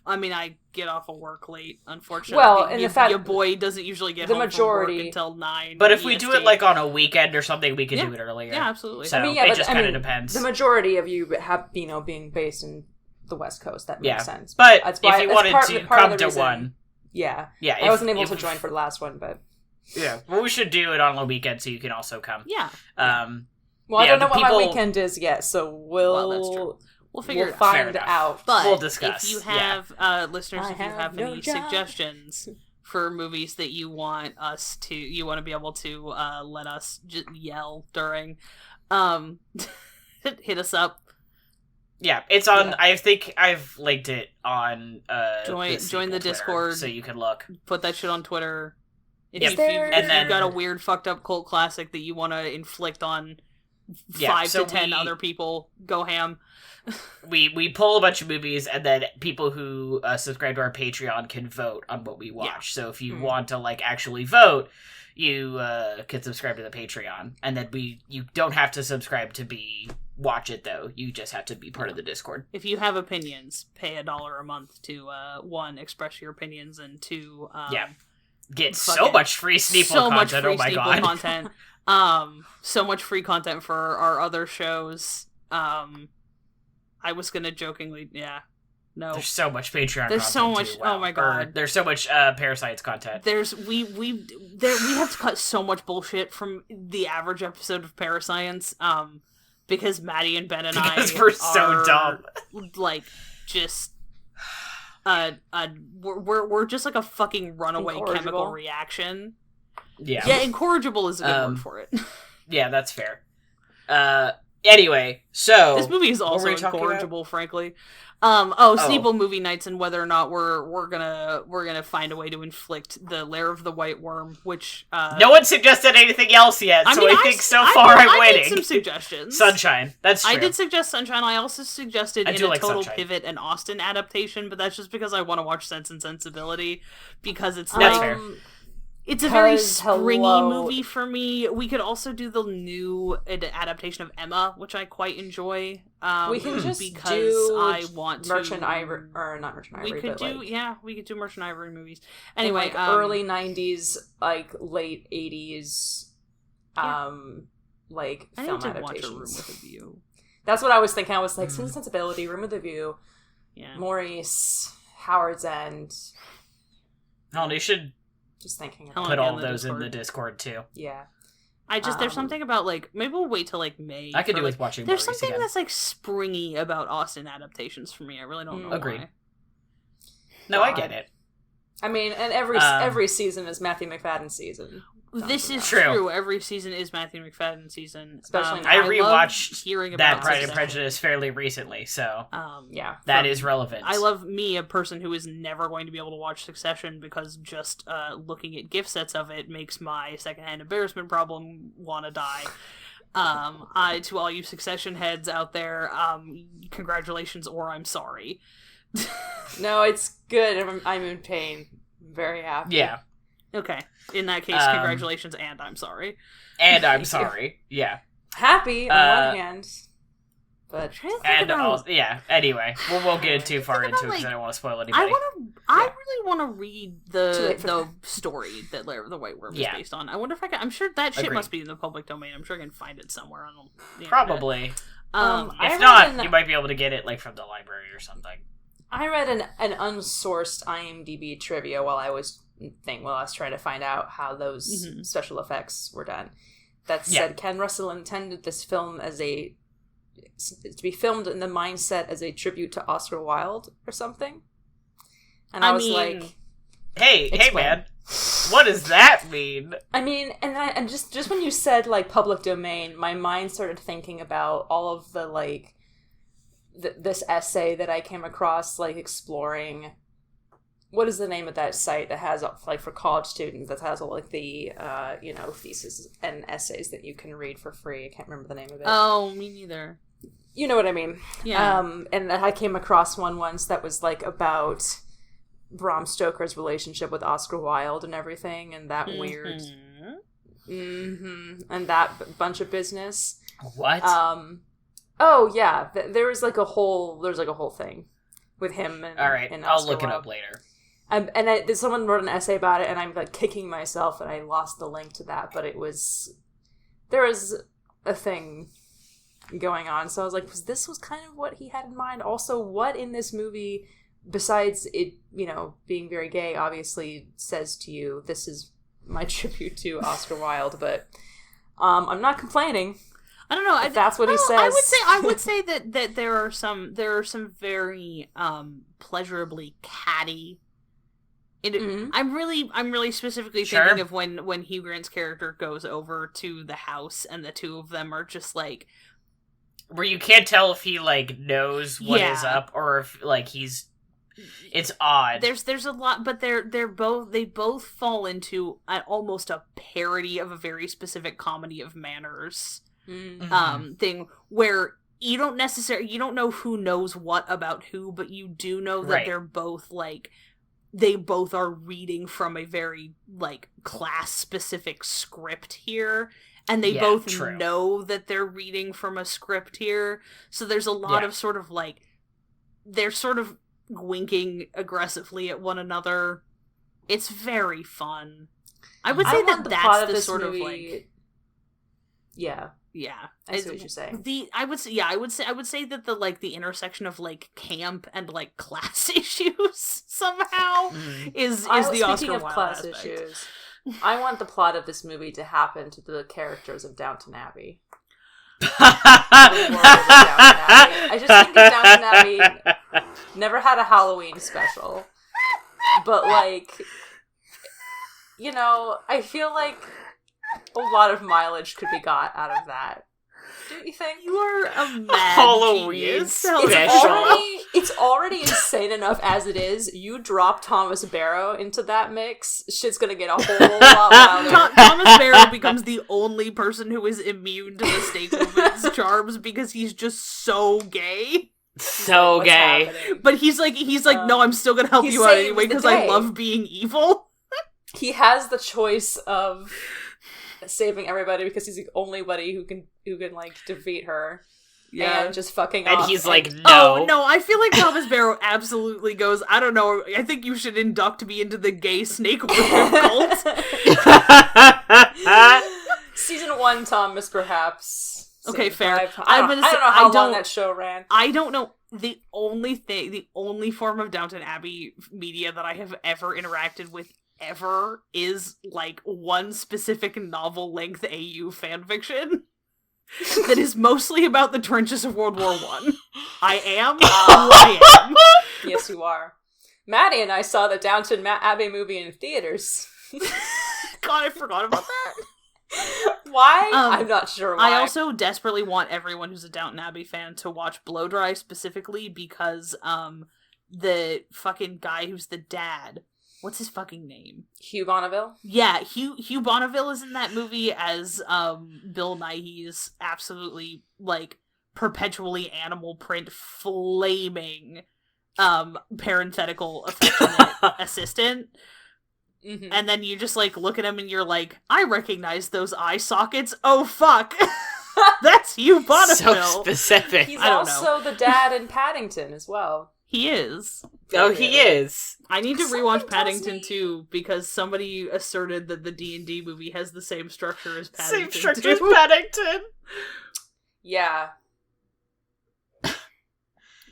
I mean, I get off of work late, unfortunately. Well, and the fact your boy doesn't usually get the home majority from work until 9. But if we do it like on a weekend or something, we can do it earlier. Yeah, absolutely. So it just kind of depends. The majority of you have, being based in the West Coast, that makes sense. But if you wanted to come to one, yeah, I wasn't able to join for the last one, but well, we should do it on a weekend so you can also come. Yeah. Well, I don't know what my weekend is yet, so that's true. We'll find out. But we'll discuss. If you have listeners, if you have any suggestions for movies that you want to be able to let us just yell during, hit us up. Yeah, it's on. Yeah. I think I've linked it on. Join the Discord so you can look. Put that shit on Twitter. If you've got a weird fucked up cult classic that you want to inflict on 5 to 10 other people, go ham. We pull a bunch of movies, and then people who subscribe to our Patreon can vote on what we watch. So if you want to like actually vote, you can subscribe to the Patreon, and then you don't have to subscribe to watch it though. You just have to be part of the Discord. If you have opinions, pay $1 a month to 1, express your opinions, and 2 get so much free Sneople content. Oh my god. Content. So much free content for our other shows. I was gonna jokingly, no. There's so much Patreon. There's content so much. too. Wow. Oh my god. There's so much Parasites content. We have to cut so much bullshit from the average episode of Parascience. Because Maddie and Ben and we're so dumb. Like, just we're just like a fucking runaway chemical reaction. Yeah, incorrigible is a good word for it. Yeah, that's fair. Anyway, so this movie is also incorrigible, frankly. Sneople movie nights, and whether or not we're gonna find a way to inflict the Lair of the White Worm, which no one suggested anything else yet, I think so far I'm winning. I did some suggestions. Sunshine, that's true. I did suggest Sunshine. I also suggested in a like total Sunshine. pivot an Austen adaptation, but that's just because I want to watch Sense and Sensibility, because it's that's fair. It's a very springy movie for me. We could also do the new adaptation of Emma, which I quite enjoy. We can just because do I want Merchant Ivory, or not Merchant Ivory. We could do, we could do Merchant Ivory movies. Anyway, like early '90s, like late '80s, like I film need to adaptations. Watch A Room with a View. That's what I was thinking. I was like, Sense and Sensibility, Room with a View, Maurice, Howard's End. No, they should. Just thinking put all those in the Discord too. Yeah. There's something about like, maybe we'll wait till like May. I could do with watching There's Maurice something again. that's like springy about Austen adaptations for me. I really don't know Agreed. why. No, I get it. I mean, and every season is Matthew McFadden's season. This is true. Every season is Matthew McFadden's season. Especially I rewatched hearing that about Pride and Succession. Prejudice fairly recently, so that is relevant. I love me, a person who is never going to be able to watch Succession because just looking at gift sets of it makes my secondhand embarrassment problem want to die. To all you Succession heads out there, congratulations or I'm sorry. No, it's good. I'm in pain. I'm very happy. Yeah. Okay. In that case, congratulations and I'm sorry. And I'm sorry. Yeah. Happy on one hand, but Anyway, we won't get too far into it because I don't want to spoil anybody. I really want to read the story that Lair of the White Worm is based on. I wonder if I can. I'm sure that shit must be in the public domain. I'm sure I can find it somewhere on the Probably. internet. If not, you might be able to get it like from the library or something. I read an unsourced IMDb trivia while I was trying to find out how those special effects were done. That said, Ken Russell intended this film to be filmed in the mindset as a tribute to Oscar Wilde or something. And I was like, hey man, what does that mean? I mean, and just when you said like public domain, my mind started thinking about all of the like this essay that I came across, like exploring. What is the name of that site that has, like, for college students, that has all, like, the, theses and essays that you can read for free? I can't remember the name of it. Oh, me neither. You know what I mean. Yeah. And I came across one once that was, like, about Bram Stoker's relationship with Oscar Wilde and everything, and that weird... and that bunch of business. What? Oh, yeah. There's like a whole thing with him and all right, and I'll Oscar look it Wilde. up later. Someone wrote an essay about it, and I'm like kicking myself that I lost the link to that. But there was a thing going on, so I was like, this was kind of what he had in mind. Also, what in this movie, besides it, being very gay, obviously says to you, this is my tribute to Oscar Wilde. But I'm not complaining. I don't know. If that's what he says. I would say that there are some very pleasurably catty. I'm really specifically thinking of when Hugh Grant's character goes over to the house and the two of them are just like, where you can't tell if he like knows what is up or if like he's It's odd. There's a lot, but they both fall into almost a parody of a very specific comedy of manners thing where you don't know who knows what about who, but you do know that they're both like they both are reading from a very like class specific script here. And they both know that they're reading from a script here. So there's a lot of sort of like, they're sort of winking aggressively at one another. It's very fun. I would say that's the sort of like... Yeah. Yeah. I see what you're saying. I would say that the intersection of like camp and like class issues somehow is the Oscar Wilde Speaking of class issues... I want the plot of this movie to happen to the characters of Downton Abbey. I just think that Downton Abbey never had a Halloween special. But, like, you know, I feel like a lot of mileage could be got out of that. Don't you think? You are a mad Halloween genius. special. It's already insane enough as it is. You drop Thomas Barrow into that mix, shit's gonna get a whole lot wilder. Thomas Barrow becomes the only person who is immune to the Snakewoman's charms because he's just so gay. So What's gay. happening? But he's like, no, I'm still gonna help you out anyway because I day. love being evil. He has the choice of saving everybody because he's the only buddy who can like defeat her. Yeah, and just fucking and off. he's like, no. Oh, no, I feel like Thomas Barrow absolutely goes, I don't know, I think you should induct me into the gay snake worship cult. Season 1, Thomas, perhaps. Okay, fair. I don't know how long that show ran. I don't know. The only form of Downton Abbey media that I have ever interacted with ever is, like, one specific novel-length AU fanfiction that is mostly about the trenches of World War I. I am who I am. Yes, you are. Maddie and I saw the Downton Abbey movie in theaters. God, I forgot about that. Why? I'm not sure why. I also desperately want everyone who's a Downton Abbey fan to watch Blow Dry specifically because the fucking guy who's the dad, what's his fucking name? Hugh Bonneville? Yeah, Hugh Bonneville is in that movie as Bill Nighy's absolutely, like, perpetually animal print flaming parenthetical affectionate assistant. Mm-hmm. And then you just, like, look at him and you're like, I recognize those eye sockets. Oh, fuck. That's Hugh Bonneville. So specific. He's also the dad in Paddington as well. He is. Oh, he is. I need to rewatch Paddington 2 because somebody asserted that the D&D movie has the same structure as Paddington. Same structure as Paddington. Yeah.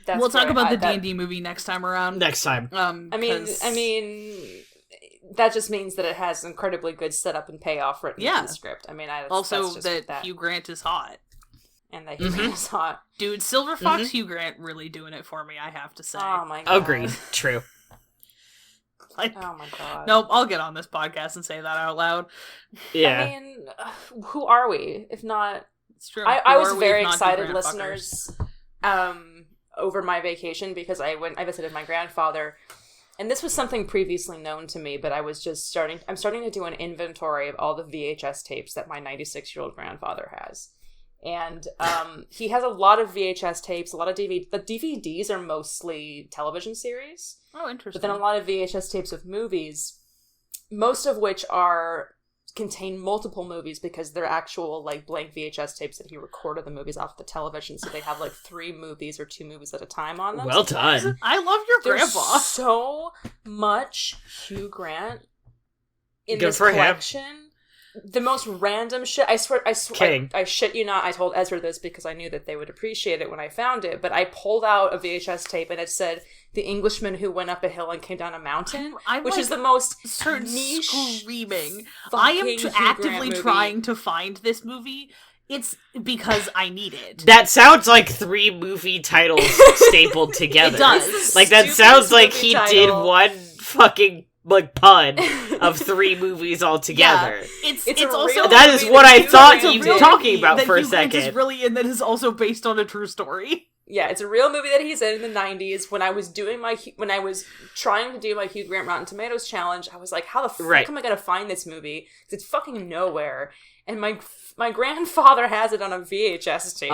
We'll talk about the D&D movie next time around. Next time. I mean, that just means that it has incredibly good setup and payoff written in the script. I mean, also that Hugh Grant is hot. And that Hugh Grant is hot. Dude, Silver Fox Hugh Grant really doing it for me, I have to say. Oh my god. Agreed. True. Like, oh my god. Nope, I'll get on this podcast and say that out loud. Yeah. I mean, who are we, if not... It's true. I was very excited, listeners, over my vacation because I visited my grandfather. And this was something previously known to me, but I'm starting to do an inventory of all the VHS tapes that my 96-year-old grandfather has. And he has a lot of VHS tapes, a lot of DVDs. The DVDs are mostly television series. Oh, interesting. But then a lot of VHS tapes of movies, most of which contain multiple movies because they're actual, like, blank VHS tapes that he recorded the movies off the television, so they have, like, 3 movies or 2 movies at a time on them. Well done. I love your There's grandpa. So much Hugh Grant in Good this for collection. Him. The most random shit. I swear, I shit you not. I told Ezra this because I knew that they would appreciate it when I found it. But I pulled out a VHS tape and it said "The Englishman Who Went Up a Hill and Came Down a Mountain," which is the most niche. Screaming. I am actively trying to find this movie. It's because I need it. That sounds like 3 movie titles stapled together. It does. Like that sounds like he did one fucking, like, pun of 3 movies all together. Yeah, it's also that is what I thought you were talking about for a second. Is really, and that is also based on a true story. Yeah, it's a real movie that he's in the 90s. When I was trying to do my Hugh Grant Rotten Tomatoes challenge, I was like, how the fuck am I going to find this movie? Because it's fucking nowhere. And my grandfather has it on a VHS tape.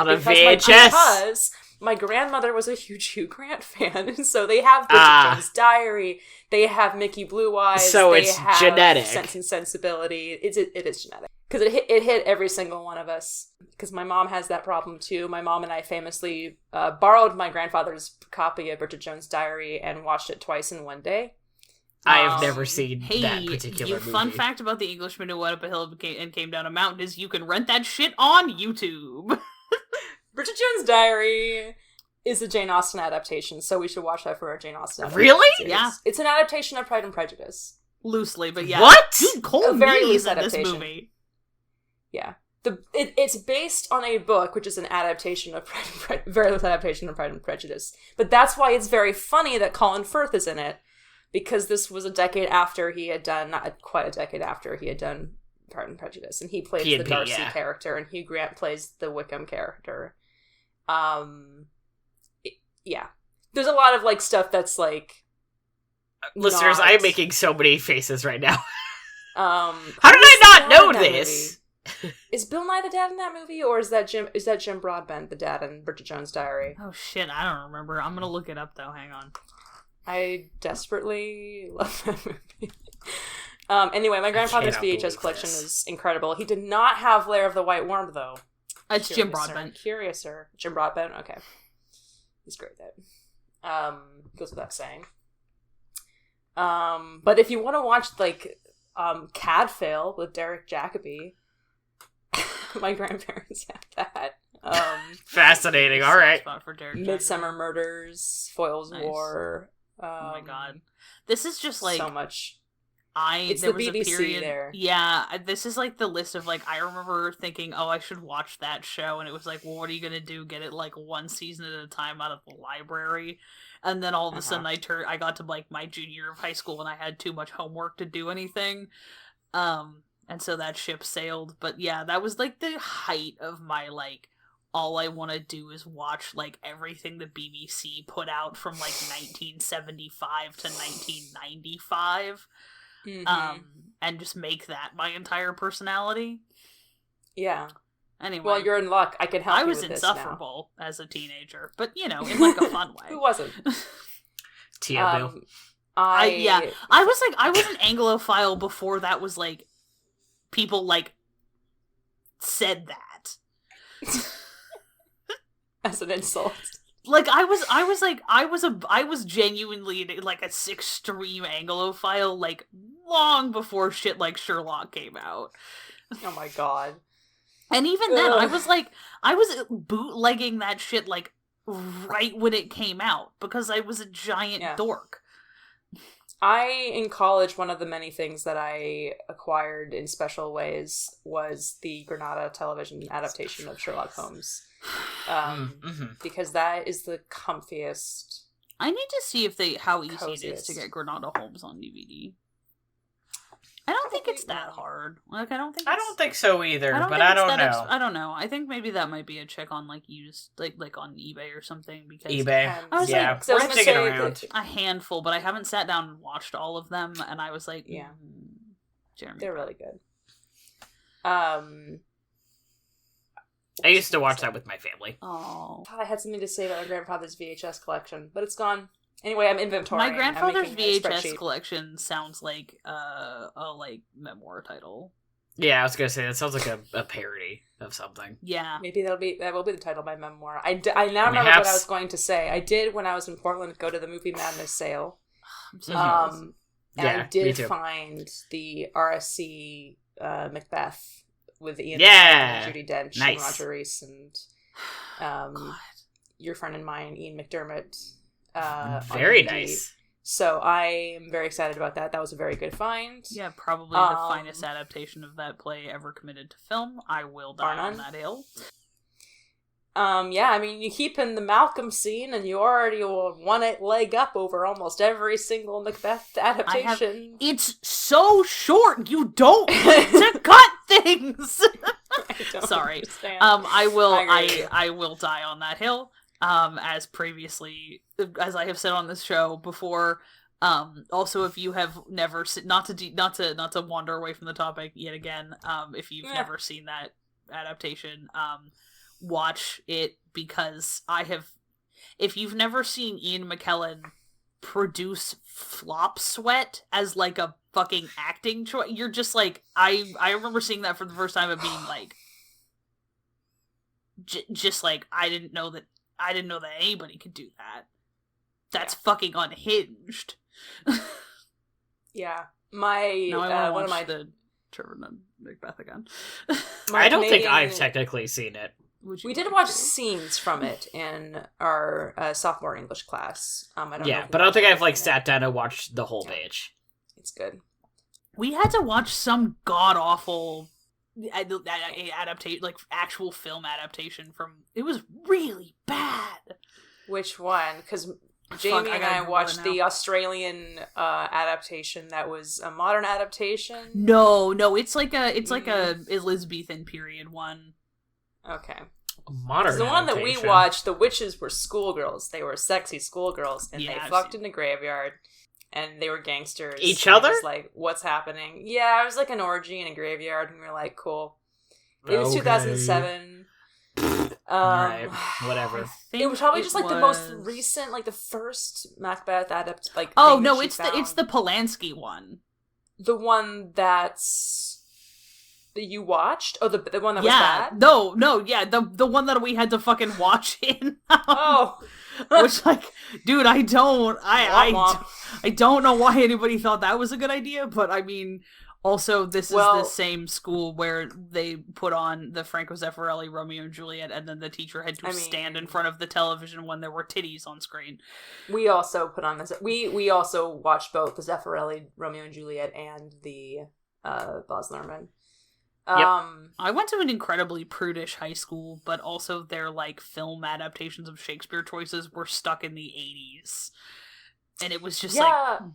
Because my grandmother was a huge Hugh Grant fan. And so they have Bridget Jones' Diary. They have Mickey Blue Eyes. So it's genetic. Sense and Sensibility. It is genetic. Because it hit every single one of us. Because my mom has that problem too. My mom and I famously borrowed my grandfather's copy of Bridget Jones' Diary and watched it twice in one day. I have never seen that particular movie. Fun fact about The Englishman Who Went Up a Hill and Came Down a Mountain is you can rent that shit on YouTube. Bridget Jones' Diary is a Jane Austen adaptation, so we should watch that for our Jane Austen adaptation. Really? Series. Yeah. It's an adaptation of Pride and Prejudice. Loosely, but yeah. What? Dude, Cole very Meany's loose in this adaptation. movie. Yeah. It's based on a book, which is an adaptation of very loose adaptation of Pride and Prejudice. But that's why it's very funny that Colin Firth is in it, because this was a decade after he had done, not quite a decade after he had done Pride and Prejudice, and he plays the Darcy character, and Hugh Grant plays the Wickham character. Yeah. There's a lot of, like, stuff that's, like... Listeners, I'm making so many faces right now. How did I not know this? Is Bill Nye the dad in that movie, or is that Jim Broadbent the dad in Bridget Jones' Diary? Oh shit, I don't remember. I'm gonna look it up though, hang on. I desperately love that movie. Anyway, my grandfather's VHS collection is incredible. He did not have Lair of the White Worm, though. It's Jim Broadbent. Curiouser. Jim Broadbent? Okay. He's great then. Goes without saying. But if you want to watch, like, Cadfael with Derek Jacobi, my grandparents have that. Fascinating, alright. Midsummer Murders, Foyle's War. Oh my god. This is just, like... so much. It's the BBC there. Yeah, this is like the list of, like, I remember thinking, oh, I should watch that show, and it was like, well, what are you gonna do? Get it, like, one season at a time out of the library? And then all of a sudden I got to, like, my junior year of high school and I had too much homework to do anything. And so that ship sailed. But yeah, that was, like, the height of my, like, all I want to do is watch, like, everything the BBC put out from, like, 1975 to 1995. Mm-hmm. And just make that my entire personality. Yeah. Anyway. Well, you're in luck. I can help you with this now. I was insufferable as a teenager, but, you know, in, like, a fun way. Who wasn't? Tia Boo. I was an Anglophile before that was, like, people, like, said that. As an insult. Like, I was genuinely, like, a extreme Anglophile, like, long before shit like Sherlock came out. Oh my god. And even then, I was bootlegging that shit, like, right when it came out, because I was a giant dork. In college, one of the many things that I acquired in special ways was the Granada television adaptation of Sherlock Holmes. Because that is the comfiest. I need to see how easy it is to get Granada Holmes on DVD. I don't think it's that hard. Like, I don't think so either, but I don't know. I don't know. I think maybe that might be a check on, like, used, like on eBay or something, because eBay. I was like, we're digging around. A handful, but I haven't sat down and watched all of them, and I was like, Jeremy. They're really good. I used to watch that with my family. Oh. I had something to say about my grandfather's VHS collection, but it's gone. Anyway, I'm inventorying. My grandfather's VHS collection sounds like a memoir title. Yeah, I was gonna say that sounds like a parody of something. Yeah, maybe that will be the title of my memoir. I now remember what I was going to say. I did, when I was in Portland, go to the Movie Madness sale. And I did find the RSC Macbeth with Ian and Judi Dench and Roger Rees and your friend and mine, Ian McDermott. Very nice. So I am very excited about that. That was a very good find. Yeah, probably the finest adaptation of that play ever committed to film. I will die on that hill. Yeah, I mean, you keep in the Malcolm scene, and you already one leg up over almost every single Macbeth adaptation. It's so short. You don't need to cut things. I don't Sorry. understand. I will die on that hill. as I have said on this show before. Also, if you have never seen, not to wander away from the topic yet again, if you've never seen that adaptation, watch it, because if you've never seen Ian McKellen produce flop sweat as like a fucking acting choice, you're just like, I remember seeing that for the first time and being like, just like, I didn't know that anybody could do that. That's fucking unhinged. Yeah. I want to watch the Trevor and Macbeth again. I don't think I've technically seen it. We did watch scenes from it in our sophomore English class. I don't know but I don't think I've sat down and watched the whole bitch. It's good. We had to watch some god-awful adaptation, like actual film adaptation from. It was really bad. Which one? Because Jamie and I watched the Australian adaptation that was a modern adaptation. No, it's like a Elizabethan period one. Okay. Modern the one that we watched, the witches were schoolgirls. They were sexy schoolgirls, and they fucked in the graveyard, and they were gangsters. Each other? It was like, what's happening? Yeah, it was like an orgy in a graveyard, and we were like, cool. It was 2007. Alright, whatever. It was probably just the most recent, the first Macbeth adaptation. Oh no, it's the Polanski one. The one that you watched? Oh, the one that was bad? The one that we had to fucking watch in. Which dude, I don't know why anybody thought that was a good idea, but I mean, also this is the same school where they put on the Franco Zeffirelli Romeo and Juliet, and then the teacher had to stand in front of the television when there were titties on screen. We also put on this. We also watched both the Zeffirelli Romeo and Juliet and the Baz Luhrmann. I went to an incredibly prudish high school, but also their film adaptations of Shakespeare choices were stuck in the 80s. And it was just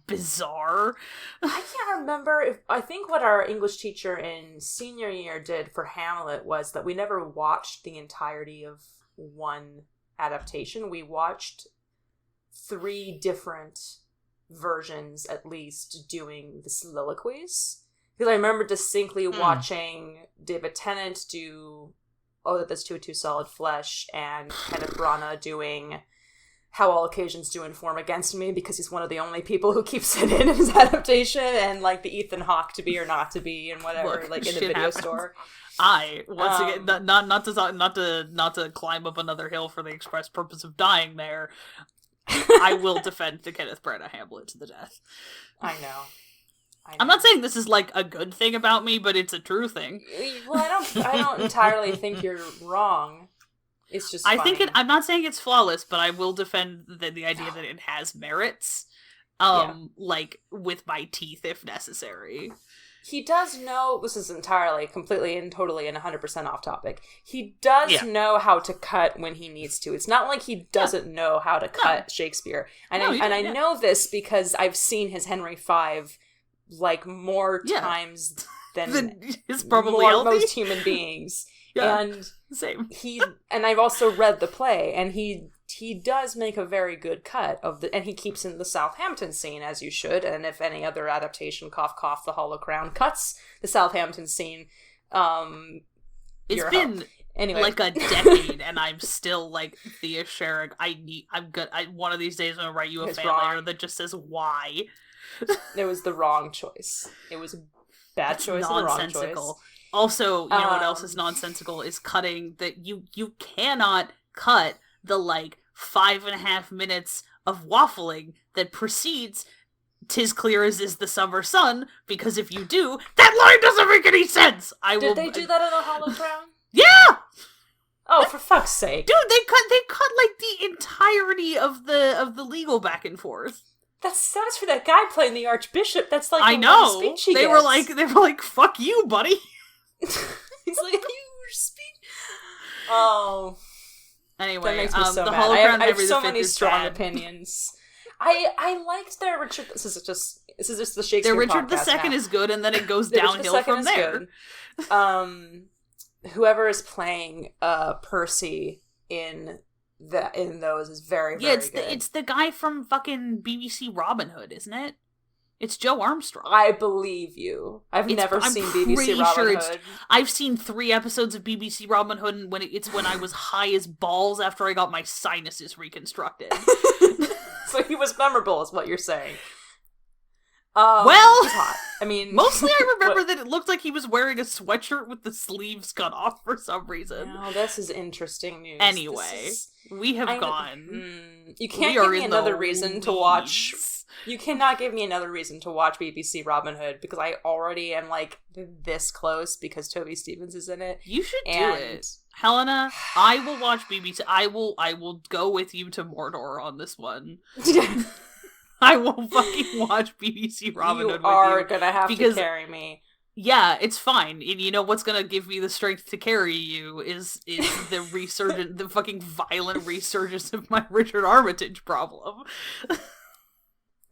bizarre. I can't remember I think what our English teacher in senior year did for Hamlet was that we never watched the entirety of one adaptation. We watched 3 different versions at least doing the soliloquies. Because I remember distinctly watching David Tennant do Oh That This Too Solid Flesh, and Kenneth Branagh doing How All Occasions Do Inform Against Me, because he's one of the only people who keeps it in his adaptation, and the Ethan Hawke To Be or Not To Be and whatever, in the video happens. Store. Once again, not to climb up another hill for the express purpose of dying there, I will defend the Kenneth Branagh Hamlet to the death. I know. I'm not saying this is a good thing about me, but it's a true thing. Well, I don't entirely think you're wrong. It's just funny. I'm not saying it's flawless, but I will defend the idea that it has merits. With my teeth if necessary. He does know, this is entirely, completely and totally and 100% off topic. He does know how to cut when he needs to. It's not like he doesn't know how to cut Shakespeare. And I know this because I've seen his Henry V more times than is probably most human beings. Yeah, and same. And I've also read the play, and he does make a very good cut of and he keeps in the Southampton scene, as you should, and if any other adaptation, cough cough, The Hollow Crown cuts the Southampton scene, it's been anyway a decade, and I'm still Thea Sherrick. I'm good. One of these days I'm gonna write you a fan letter that just says why. It was the wrong choice. It was a bad choice and the wrong choice. Also, you know what else is nonsensical is cutting that you cannot cut the 5.5 minutes of waffling that precedes "'Tis clear as is the summer sun," because if you do, that line doesn't make any sense. Did they do that in The Hollow Crown? Yeah. Oh, for fuck's sake, dude! They cut the entirety of the legal back and forth. That's for that guy playing the Archbishop. That's I know. Speech he gets. Were like, fuck you, buddy. He's like, huge speech. Oh. Anyway, that makes me so the mad. I have so many strong opinions. I liked their Richard. This is just the Shakespeare. Their Richard II is good, and then it goes downhill from there. Whoever is playing Percy in in those is very, very good. It's the guy from fucking BBC Robin Hood, isn't it? It's Joe Armstrong. I believe you. I've never seen BBC Robin Hood. I've seen 3 episodes of BBC Robin Hood, and when I was high as balls after I got my sinuses reconstructed. So he was memorable, is what you're saying. Well, he's hot. I mean, mostly I remember that it looked like he was wearing a sweatshirt with the sleeves cut off for some reason. No, this is interesting news. Anyway, we have gone. You can't give me another reason to watch. You cannot give me another reason to watch BBC Robin Hood because I already am like this close because Toby Stephens is in it. You should do it, Helena. I will watch BBC. I will go with you to Mordor on this one. I will fucking watch BBC Robin Hood with you. You are gonna have to carry me. Yeah, it's fine. And you know what's gonna give me the strength to carry you is the fucking violent resurgence of my Richard Armitage problem.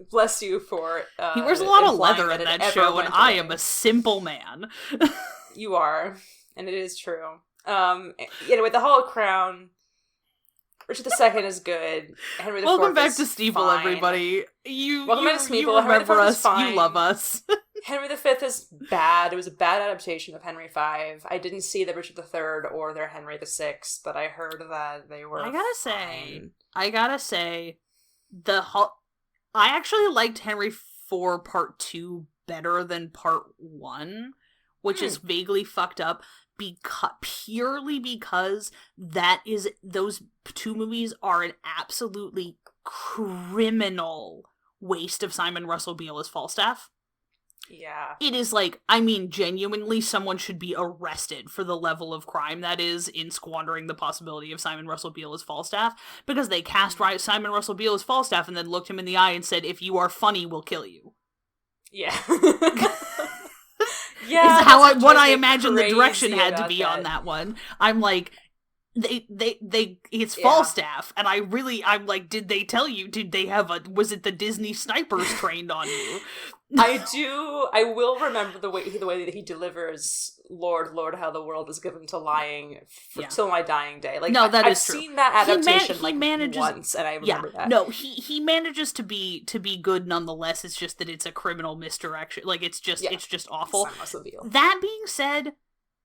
Bless you for he wears a lot of leather in that show, and I am a simple man. You are, and it is true. Anyway, the Hollow Crown. Richard II is good. Henry IV Welcome back is to Sneople, fine. Everybody. Welcome back to Sneople. You remember Henry V us. is fine. You love us. Henry V is bad. It was a bad adaptation of Henry V. I didn't see the Richard III or their Henry VI, but I heard that they were I gotta say, I actually liked Henry IV Part 2 better than Part 1, which is vaguely fucked up. Purely because those 2 movies are an absolutely criminal waste of Simon Russell Beale as Falstaff. Yeah. It is genuinely someone should be arrested for the level of crime that is in squandering the possibility of Simon Russell Beale as Falstaff, because they cast Simon Russell Beale as Falstaff and then looked him in the eye and said, if you are funny, we'll kill you. Yeah. Yeah, is how what I imagine the direction had to be on that one. I'm like, it's Falstaff, and I'm like, did they tell you? Did they have was it the Disney snipers trained on you? I will remember the way that he delivers Lord, how the world is given to lying till my dying day. Like, no, that I've is true. seen that adaptation manages, once, and I remember that. No, he manages to be good nonetheless. It's just that it's a criminal misdirection. Like, it's just awful. That being said,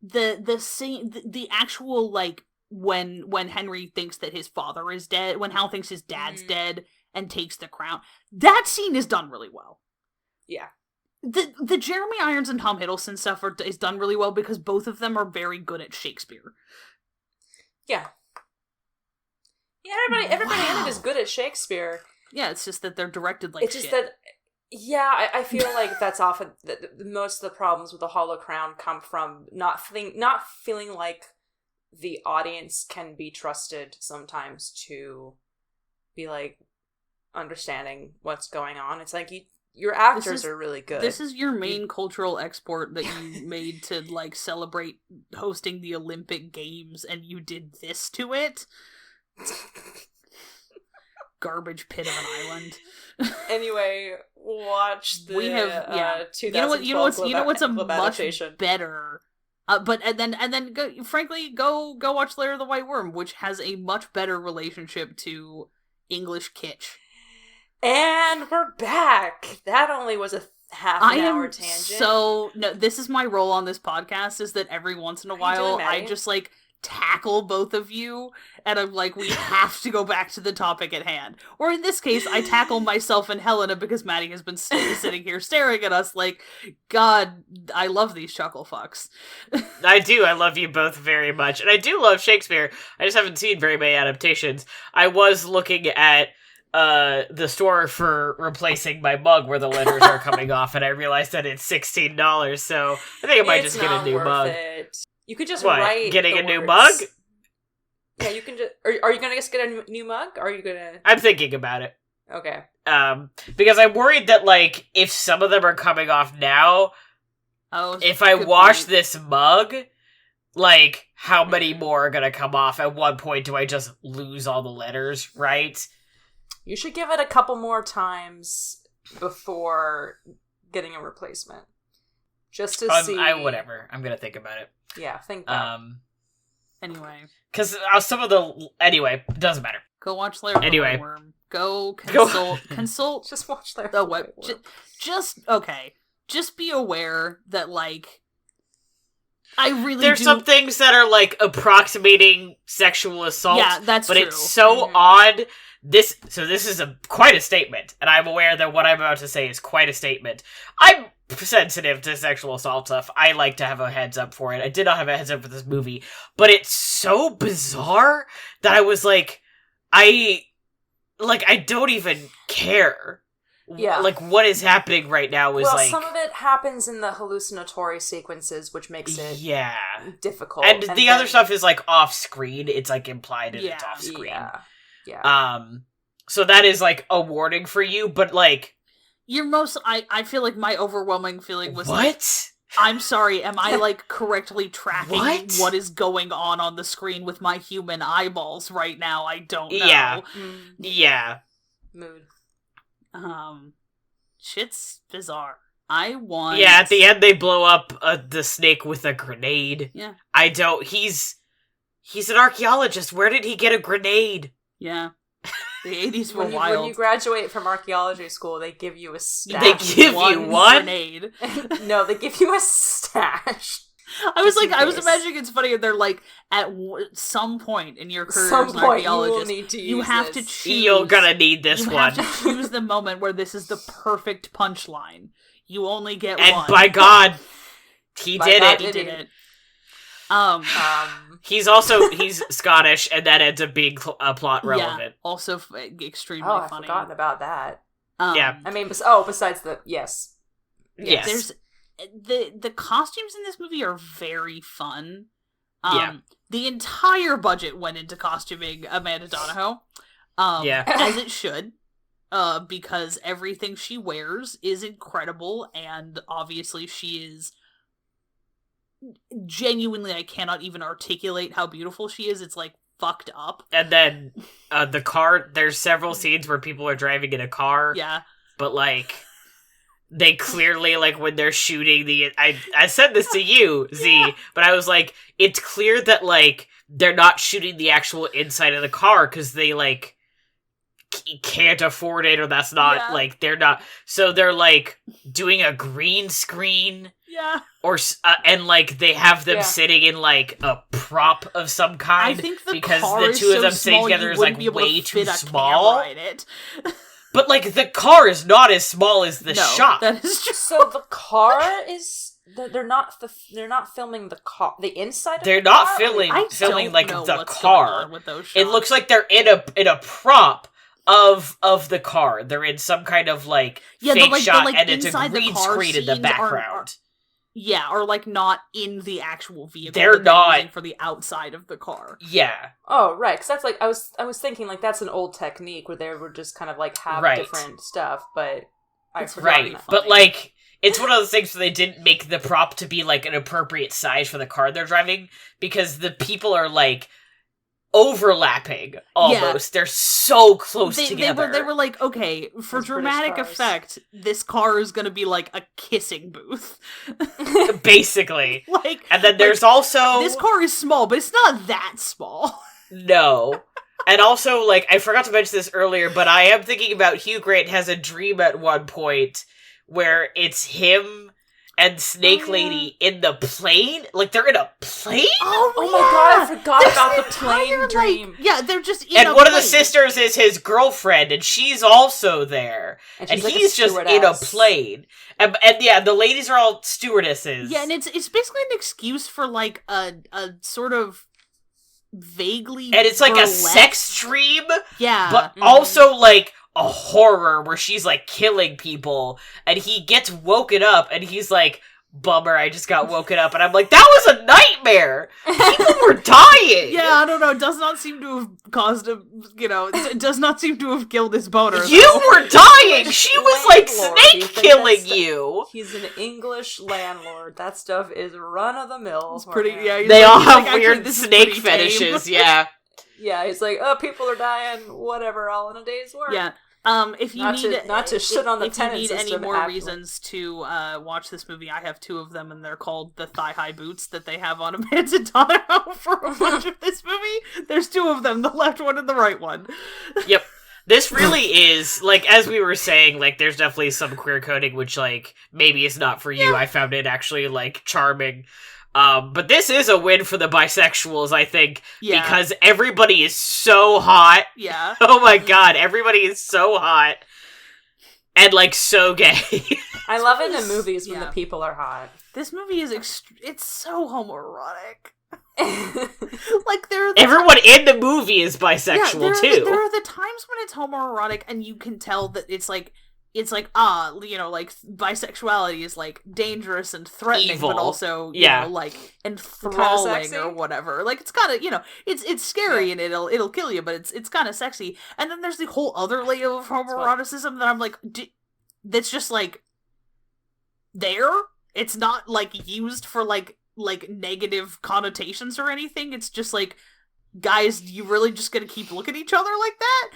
the actual, like, when Henry thinks that his father is dead, when Hal thinks his dad's dead and takes the crown, that scene is done really well. Yeah. The Jeremy Irons and Tom Hiddleston stuff is done really well because both of them are very good at Shakespeare. Yeah. Yeah, everybody in it is good at Shakespeare. Yeah, it's just that they're directed like shit. It's just that, I feel like that's often, most of the problems with the Hollow Crown come from not feeling like the audience can be trusted sometimes to be, like, understanding what's going on. It's like, your actors are really good. This is your main cultural export that you made to, like, celebrate hosting the Olympic Games, and you did this to it? Garbage pit of an island. Anyway, watch the 2012 you know what's a much adaptation. Better. Go watch Lair of the White Worm, which has a much better relationship to English kitsch. And we're back. That only was a half an hour tangent. This is my role on this podcast, is that every once in a while I just, like, tackle both of you, and I'm like, we have to go back to the topic at hand. Or in this case, I tackle myself and Helena because Maddie has been sitting here staring at us like, God, I love these chuckle fucks. I do. I love you both very much. And I do love Shakespeare. I just haven't seen very many adaptations. I was looking at the store for replacing my mug where the letters are coming off, and I realized that it's $16, so I think I might just get a new mug. You could just write getting a words. new mug? Yeah, you can just... Are you gonna just get a new mug? Or are you gonna... I'm thinking about it. Okay. Because I'm worried that, like, if some of them are coming off now, if I wash this mug, like, how many more are gonna come off? At one point, do I just lose all the letters, right? You should give it a couple more times before getting a replacement. Just to see... Whatever. I'm gonna think about it. Yeah, think about it. Anyway. Because some of the... Anyway, doesn't matter. Go watch Lair. Anyway. Go consult. Just watch Lair. The web. Just be aware that, like, There's some things that are, like, approximating sexual assault. Yeah, that's but true. It's so odd. This is quite a statement, and I'm aware that what I'm about to say is quite a statement. I'm sensitive to sexual assault stuff. I like to have a heads up for it. I did not have a heads up for this movie, but it's so bizarre that I was like, I don't even care. Yeah. Like, what is happening right now is some of it happens in the hallucinatory sequences, which makes it difficult. And the other stuff is, like, off-screen. It's, like, implied and it's off-screen. Yeah. So that is, like, a warning for you, but, like... I feel like my overwhelming feeling was what? Like, I'm sorry, am I, like, correctly tracking what is going on the screen with my human eyeballs right now? I don't know. Yeah. Yeah. Mood. Shit's bizarre. Yeah, at the end they blow up the snake with a grenade. Yeah. He's an archaeologist. Where did he get a grenade? Yeah. The 80s were wild. When you graduate from archaeology school, they give you a stash. They give you one? Grenade. No, they give you a stash. I was imagining it's funny, they're like, at some point in your career as an archaeologist, you have to choose. You're gonna need this one. You have to choose the moment where this is the perfect punchline. You only get one. And by God, he did it. He did it. He's Scottish, and that ends up being plot relevant. Yeah, also extremely funny. I've forgotten about that. Yeah. I mean, besides the... Yes. There's... The costumes in this movie are very fun. The entire budget went into costuming Amanda Donahoe. As it should. Because everything she wears is incredible, and obviously she is... Genuinely, I cannot even articulate how beautiful she is. It's, like, fucked up. And then, the car, there's several scenes where people are driving in a car. Yeah. But, like, they clearly, like, when they're shooting I said this to you, Z, but I was like, it's clear that, like, they're not shooting the actual inside of the car, because they, like, can't afford it, or that's not, like, they're not, so they're, like, doing a green screen. Yeah. Or, and, like, they have them sitting in, like, a prop of some kind. I think because the two of them sitting together is, like, way too small. But, like, the car is not as small as the shop. That is true. So the car is... They're not filming the car, the inside of they're the car? They're not filming, like, the car. With those shots. It looks like they're in a prop of the car. They're in some kind of, like, fake shot, and it's a green screen in the background. Or, like, not in the actual vehicle. They're not for the outside of the car. Yeah. Oh, right. Because that's, like, I was thinking, like, that's an old technique where they would just kind of, like, have different stuff, but I forgot. Right. But, like, it's one of those things where they didn't make the prop to be, like, an appropriate size for the car they're driving, because the people are, like, overlapping, almost. They're so close together. They were like, okay, for dramatic effect, this car is gonna be like a kissing booth. Basically. Like, and then there's also... This car is small, but it's not that small. No. And also, like, I forgot to mention this earlier, but I am thinking about Hugh Grant has a dream at one point where it's him and Snake Lady in the plane? Like, they're in a plane? Oh my god, I forgot about the plane dream. Like, they're just in and a one plane. of the sisters is his girlfriend, and she's also there. And like he's just in a plane. And the ladies are all stewardesses. Yeah, and it's basically an excuse for, like, a sort of vaguely and it's like burlesque. A sex dream. Yeah. But also, like, a horror where she's, like, killing people, and he gets woken up, and he's like, bummer, I just got woken up, and I'm like, that was a nightmare! People were dying! Yeah, I don't know, it does not seem to have caused a, it does not seem to have killed his boner. You were dying! She was, like, snake killing you! He's an English landlord. That stuff is run-of-the-mill. It's pretty, they all have weird snake fetishes, yeah. Yeah, he's like, oh, people are dying, whatever, all in a day's work. Yeah. If you not to shit on the tenant system, if you need any more actually. reasons to watch this movie, I have 2 of them, and they're called the thigh-high boots that they have on Amanda Donohoe for a bunch of this movie. There's 2 of them, the left one and the right one. Yep. This really is, like, as we were saying, like, there's definitely some queer coding, which, like, maybe is not for you. I found it actually, like, charming. But this is a win for the bisexuals, I think, because everybody is so hot. Yeah. Oh my god, everybody is so hot. And, like, so gay. I love it in movies when the people are hot. This movie is it's so homoerotic. Like everyone in the movie is bisexual too. There are the times when it's homoerotic and you can tell that it's like like bisexuality is like dangerous and threatening, evil, but also you know, like enthralling or whatever. Like it's kind of, you know, it's scary and it'll kill you, but it's kind of sexy. And then there's the whole other layer of homoeroticism that I'm like, that's just like there. It's not like used for like negative connotations or anything. It's just like, guys, you really just gonna keep looking at each other like that?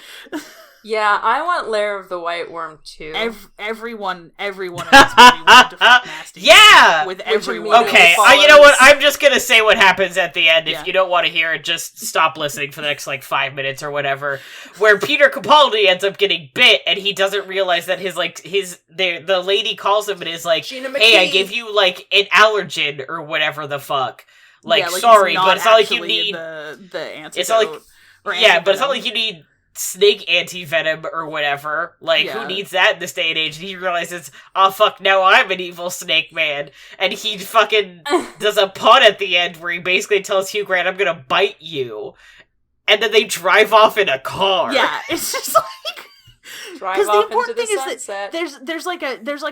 Yeah, I want Lair of the White Worm too. Everyone in this movie wanted to fuck nasty. Yeah! With everyone. Okay, you know what? I'm just gonna say what happens at the end. If you don't want to hear it, just stop listening for the next, 5 minutes or whatever. Where Peter Capaldi ends up getting bit, and he doesn't realize that the lady calls him and is like, hey, I give you, an allergen or whatever the fuck. Sorry, but it's not like you need... the antidote. It's not like... Yeah, but it's not like you need... snake anti-venom or whatever. Who needs that in this day and age? And he realizes, oh fuck, now I'm an evil snake man. And he fucking does a pun at the end where he basically tells Hugh Grant, I'm gonna bite you. And then they drive off in a car. Yeah, it's just like... Drive off into the sunset. There's like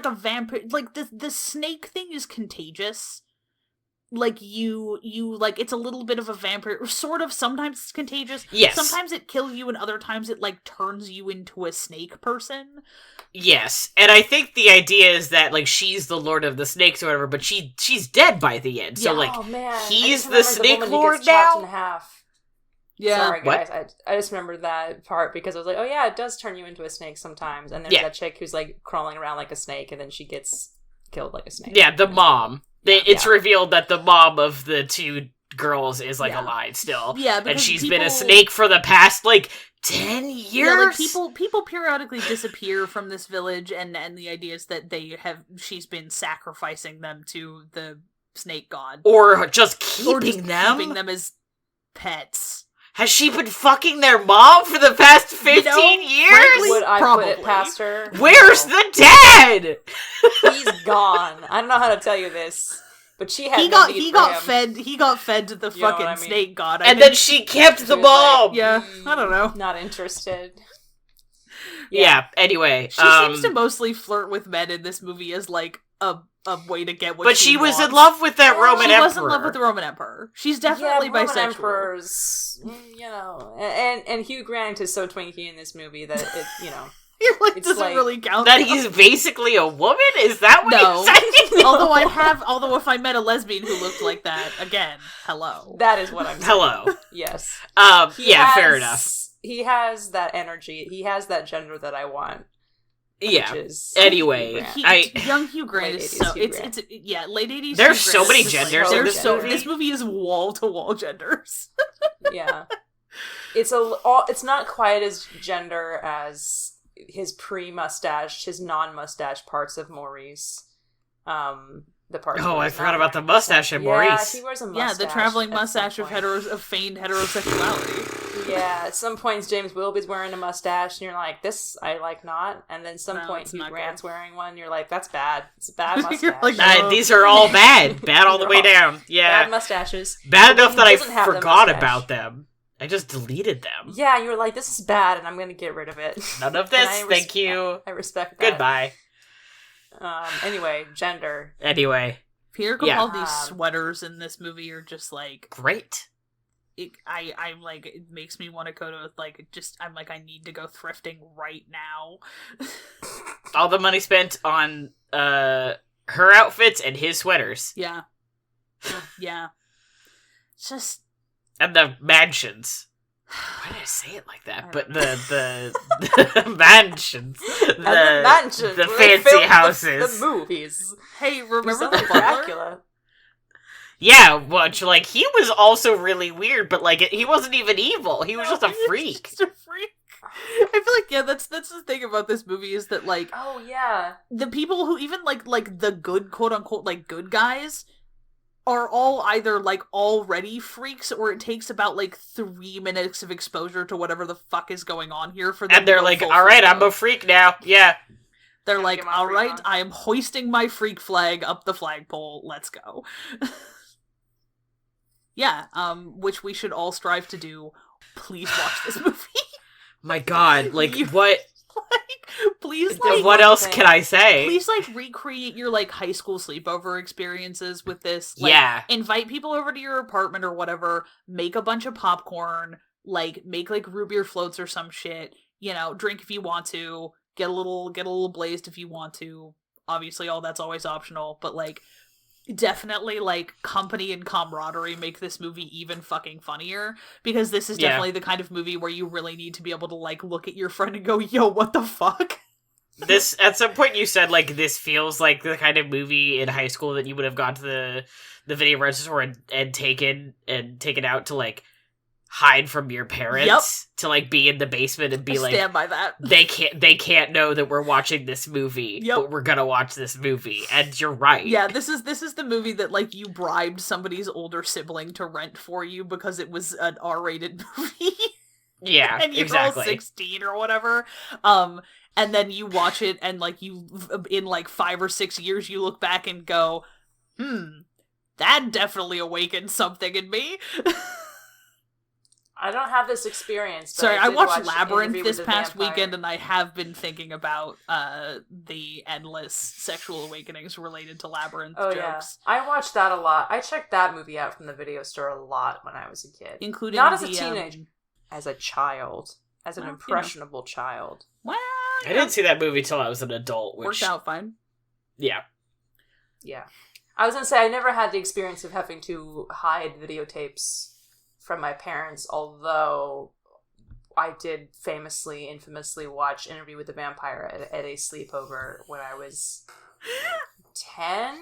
a vampire... the snake thing is contagious. It's a little bit of a vampire, sort of. Sometimes it's contagious. Yes. Sometimes it kills you, and other times it, turns you into a snake person. Yes. And I think the idea is that, she's the Lord of the Snakes or whatever, but she's dead by the end. So, oh, man. he's the Snake Lord now? In half. Yeah. Sorry, guys. I just remembered that part because I was like, oh, yeah, it does turn you into a snake sometimes. And there's that chick who's, crawling around like a snake, and then she gets killed like a snake. Yeah, the mom. It's revealed that the mom of the 2 girls is alive still. Yeah, and she's been a snake for the past 10 years. Yeah, people periodically disappear from this village, and the idea is that she's been sacrificing them to the snake god, or just keeping them as pets. Has she been fucking their mom for the past 15 years? Frankly, would I put it past her? Where's the dad? He's gone. I don't know how to tell you this, but she had he got fed to the fucking snake god, and then she kept the mom. I don't know. Not interested. Yeah. Anyway, she seems to mostly flirt with men in this movie as a way to get what but she was in love with that Roman Emperor. She was in love with the Roman Emperor. She's definitely bisexual. Roman Emperors, and Hugh Grant is so twinky in this movie that it, doesn't really count. That he's basically a woman? Is that what you're saying? Although if I met a lesbian who looked like that, again, hello. That is what I'm saying. Hello. Yes. Fair enough. He has that energy. He has that gender that I want. Yeah. Anyway, young Hugh Grant is so late 80s. There's so many genders in this movie. This movie is wall to wall genders. Yeah, it's not quite as gender as his pre-mustache, his non-mustache parts of Maurice. The part. Oh, I forgot about the mustache in Maurice. Yeah, he wears a mustache. Yeah, the traveling mustache of feigned heterosexuality. Yeah, at some points James Wilby's wearing a mustache, and you're like, this I like not. And then some point Hugh Grant's wearing one, and you're like, that's bad. It's a bad mustache. These are all bad. Bad all the way down. Yeah. Bad mustaches. Bad enough that I forgot about them. I just deleted them. Yeah, you were like, this is bad, and I'm going to get rid of it. None of this, thank you. I respect that. Goodbye. Anyway, gender. Anyway. Peter Capaldi's sweaters in this movie are just great. I'm it makes me want to go to I need to go thrifting right now. All the money spent on her outfits and his sweaters. Yeah. Yeah. Just and the mansions. Why did I say it like that? But the mansions, the fancy houses, the movies. Hey, remember the Dracula? Yeah, which like he was also really weird, but like he wasn't even evil. He was just a freak. Just a freak. I feel like that's the thing about this movie is that like the people who even like the good quote unquote like good guys are all either like already freaks or it takes about like 3 minutes of exposure to whatever the fuck is going on here for them. And they're like, all right, I'm a freak now. Yeah. They're like, all right, I am hoisting my freak flag up the flagpole. Let's go. Yeah, which we should all strive to do. Please watch this movie. My God, like, what? Like, please, like, what else can I say? Please, like, recreate your, like, high school sleepover experiences with this. Like, yeah. Invite people over to your apartment or whatever, make a bunch of popcorn, like, make, like, root beer floats or some shit, you know, drink if you want to, get a little blazed if you want to. Obviously, all that's always optional, but, like, definitely, like, company and camaraderie make this movie even fucking funnier, because this is definitely the kind of movie where you really need to be able to, like, look at your friend and go, yo, what the fuck? This, at some point you said, like, this feels like the kind of movie in high school that you would have gone to the video rental store and taken out to, like, hide from your parents to like be in the basement and be like, stand by that. They can't know that we're watching this movie, but we're gonna watch this movie. And you're right. Yeah, this is the movie that like you bribed somebody's older sibling to rent for you because it was an R-rated movie. Yeah, and you're all 16 or whatever. And then you watch it and like you in like 5 or 6 years you look back and go, that definitely awakened something in me. I don't have this experience. But Sorry, I watched watch Labyrinth this past weekend, and I have been thinking about the endless sexual awakenings related to Labyrinth jokes. Yeah. I watched that a lot. I checked that movie out from the video store a lot when I was a kid. Including not as a teenager, as a child. As an impressionable child. Well, I didn't see that movie till I was an adult, which worked out fine. Yeah. Yeah. I was gonna say, I never had the experience of having to hide videotapes from my parents, although I did infamously watch Interview with the Vampire at a sleepover when I was 10.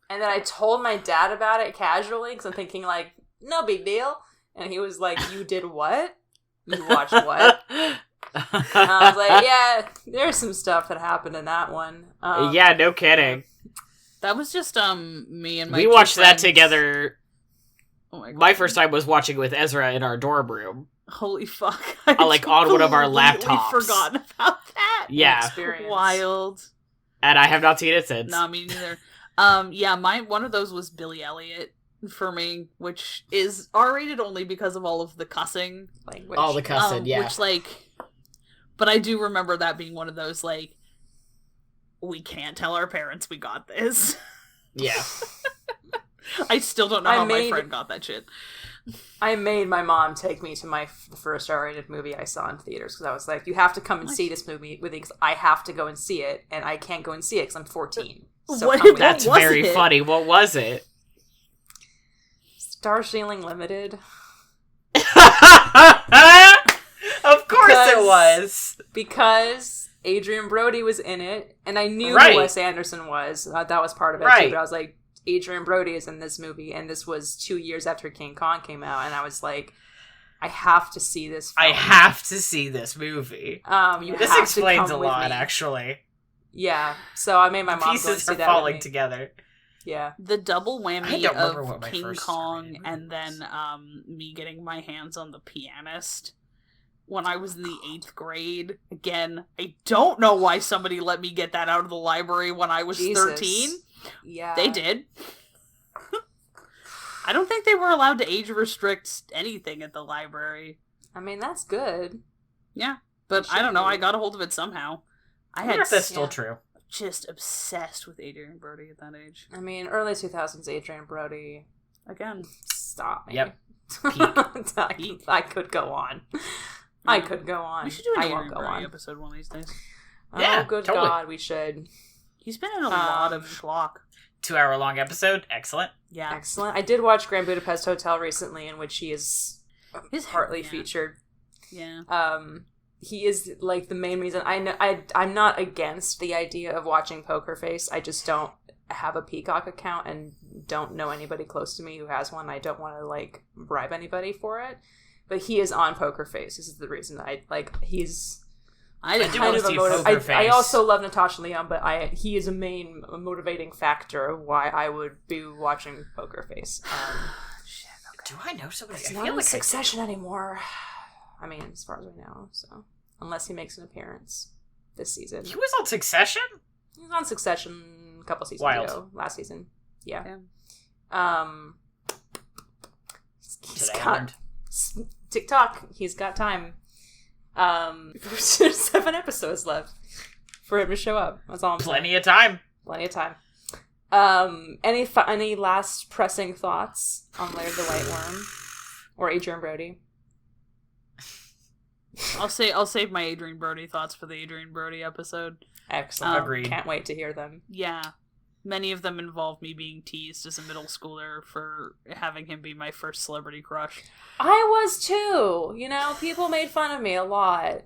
And then I told my dad about it casually, because I'm thinking, like, no big deal. And he was like, you did what? You watched what? And I was like, yeah, there's some stuff that happened in that one. Yeah, no kidding. That was just me and my We watched friends. that together. Oh my God. My first time was watching with Ezra in our dorm room. Holy fuck. Like on one of our laptops. I've forgotten about that. Yeah. Wild. And I have not seen it since. Nah, me neither. Yeah, one of those was Billy Elliot for me, which is R-rated only because of all of the cussing. Language. All the cussing, yeah. Which, like, but I do remember that being one of those, like, we can't tell our parents we got this. Yeah. I still don't know how my friend got that shit. I made my mom take me to the first R-rated movie I saw in theaters, because I was like, you have to come and see this movie with me, because I have to go and see it, and I can't go and see it because I'm 14. So That's very funny. What was it? Starshielding Limited. Of course it was! Because Adrian Brody was in it, and I knew Right. who Wes Anderson was. That was part of it, Right. too, but I was like, Adrian Brody is in this movie, and this was 2 years after King Kong came out, and I was like, I have to see this film. I have to see this movie. This explains a lot, actually. Yeah, so I made my mom Pieces go and see are that falling with me. together. Yeah. The double whammy of my King first Kong R-rated and then me getting my hands on The Pianist when I was in the 8th grade. Again, I don't know why somebody let me get that out of the library when I was 13. Yeah. They did. I don't think they were allowed to age restrict anything at the library. I mean, that's good. Yeah, but I don't know. I got a hold of it somehow. I wonder if that's still true. Just obsessed with Adrian Brody at that age. I mean, early 2000s Adrian Brody. Again. Stop me. Yep. I could go on. I could go on. We should do an I Adrian won't go Brody on. episode one of these days. Yeah, oh, good totally. God, we should. He's been in a lot of schlock. 2-hour long episode. Excellent. Yeah. Excellent. I did watch Grand Budapest Hotel recently, in which he is partly featured. Yeah. He is like the main reason. I'm not against the idea of watching Poker Face. I just don't have a Peacock account and don't know anybody close to me who has one. I don't want to like bribe anybody for it. But he is on Poker Face. This is the reason he's. I do want to see Poker Face. I also love Natasha Lyonne, but he is a main motivating factor of why I would be watching Poker Face. Shit, okay. Do I know somebody? It's not in Succession anymore. I mean, as far as we know, so unless he makes an appearance this season. He was on Succession? He was on Succession a couple seasons ago. Last season. Yeah. He's got TikTok. He's got time. 7 episodes left for him to show up. That's all I'm saying. Plenty of time. Plenty of time. Any last pressing thoughts on Lair the White Worm or Adrian Brody? I'll save my Adrian Brody thoughts for the Adrian Brody episode. Excellent. Agreed. Can't wait to hear them. Yeah. Many of them involve me being teased as a middle schooler for having him be my first celebrity crush. I was too. You know, people made fun of me a lot.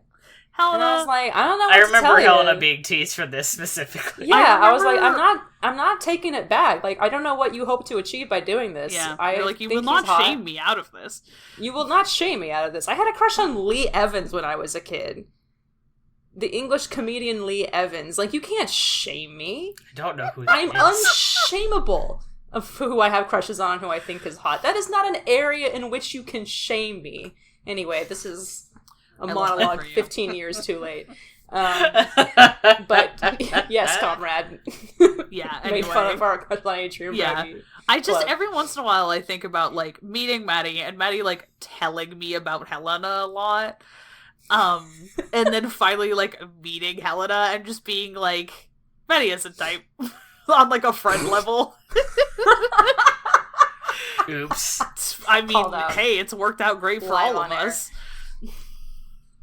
Helena. And I was like, I don't know what I to remember tell Helena you. being teased for this specifically. Yeah, I was like, I'm not taking it back. Like, I don't know what you hope to achieve by doing this. Yeah, You're like, you will not shame me out of this. You will not shame me out of this. I had a crush on Lee Evans when I was a kid. The English comedian Lee Evans. Like, you can't shame me. I don't know who that I'm is. unshameable of who I have crushes on and who I think is hot. That is not an area in which you can shame me. Anyway, this is a monologue 15 years too late. But yes, comrade. Yeah, Made fun of our crush on Adrian Brody. I just, every once in a while, I think about, like, meeting Maddie, and Maddie, like, telling me about Helena a lot. And then finally, like, meeting Helena and just being like, Maddie isn't type. On, like, a friend level. Oops. I mean, hey, it's worked out great for all of us.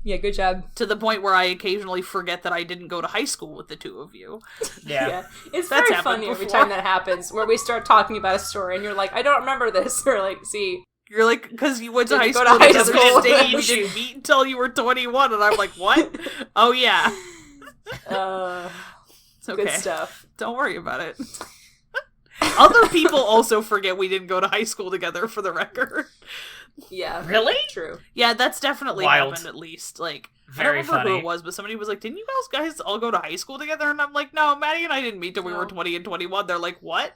Yeah, good job. To the point where I occasionally forget that I didn't go to high school with the two of you. Yeah. It's very funny every time that happens, where we start talking about a story and you're like, I don't remember this. Or like, see... You're like, because you went to high school together, we didn't meet until you were 21, and I'm like, what? Oh, yeah. It's okay. Good stuff. Don't worry about it. Other people also forget we didn't go to high school together, for the record. Yeah. Really? True. Yeah, that's definitely happened, at least. Like, very I don't remember funny. who it was, but somebody was like, didn't you guys all go to high school together? And I'm like, no, Maddie and I didn't meet till we were 20 and 21. They're like, what?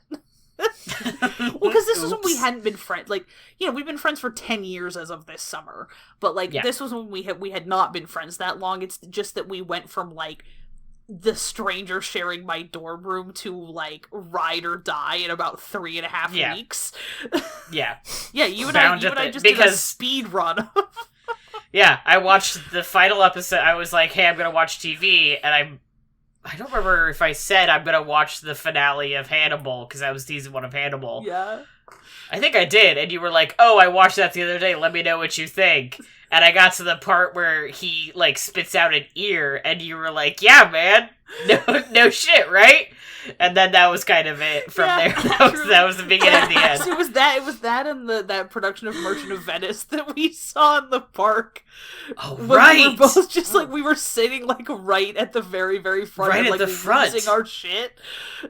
Well, because this is when we hadn't been friends. Like, you know, we've been friends for 10 years as of this summer. But, like, this was when we had not been friends that long. It's just that we went from, like, the stranger sharing my dorm room to, like, ride or die in about 3.5 weeks. Yeah. Yeah, you and I just did a speed run. Yeah, I watched the final episode. I was like, hey, I'm gonna watch TV, and I don't remember if I said I'm gonna watch the finale of Hannibal, because that was season 1 of Hannibal. Yeah. I think I did, and you were like, oh, I watched that the other day, let me know what you think. And I got to the part where he, like, spits out an ear, and you were like, yeah, man, no shit, right? And then that was kind of it from there. That was the beginning of the end. It was that and that production of Merchant of Venice that we saw in the park. Oh, right! We were both just, like, we were sitting, like, right at the very, very front. Right and, at like, the front. losing our shit.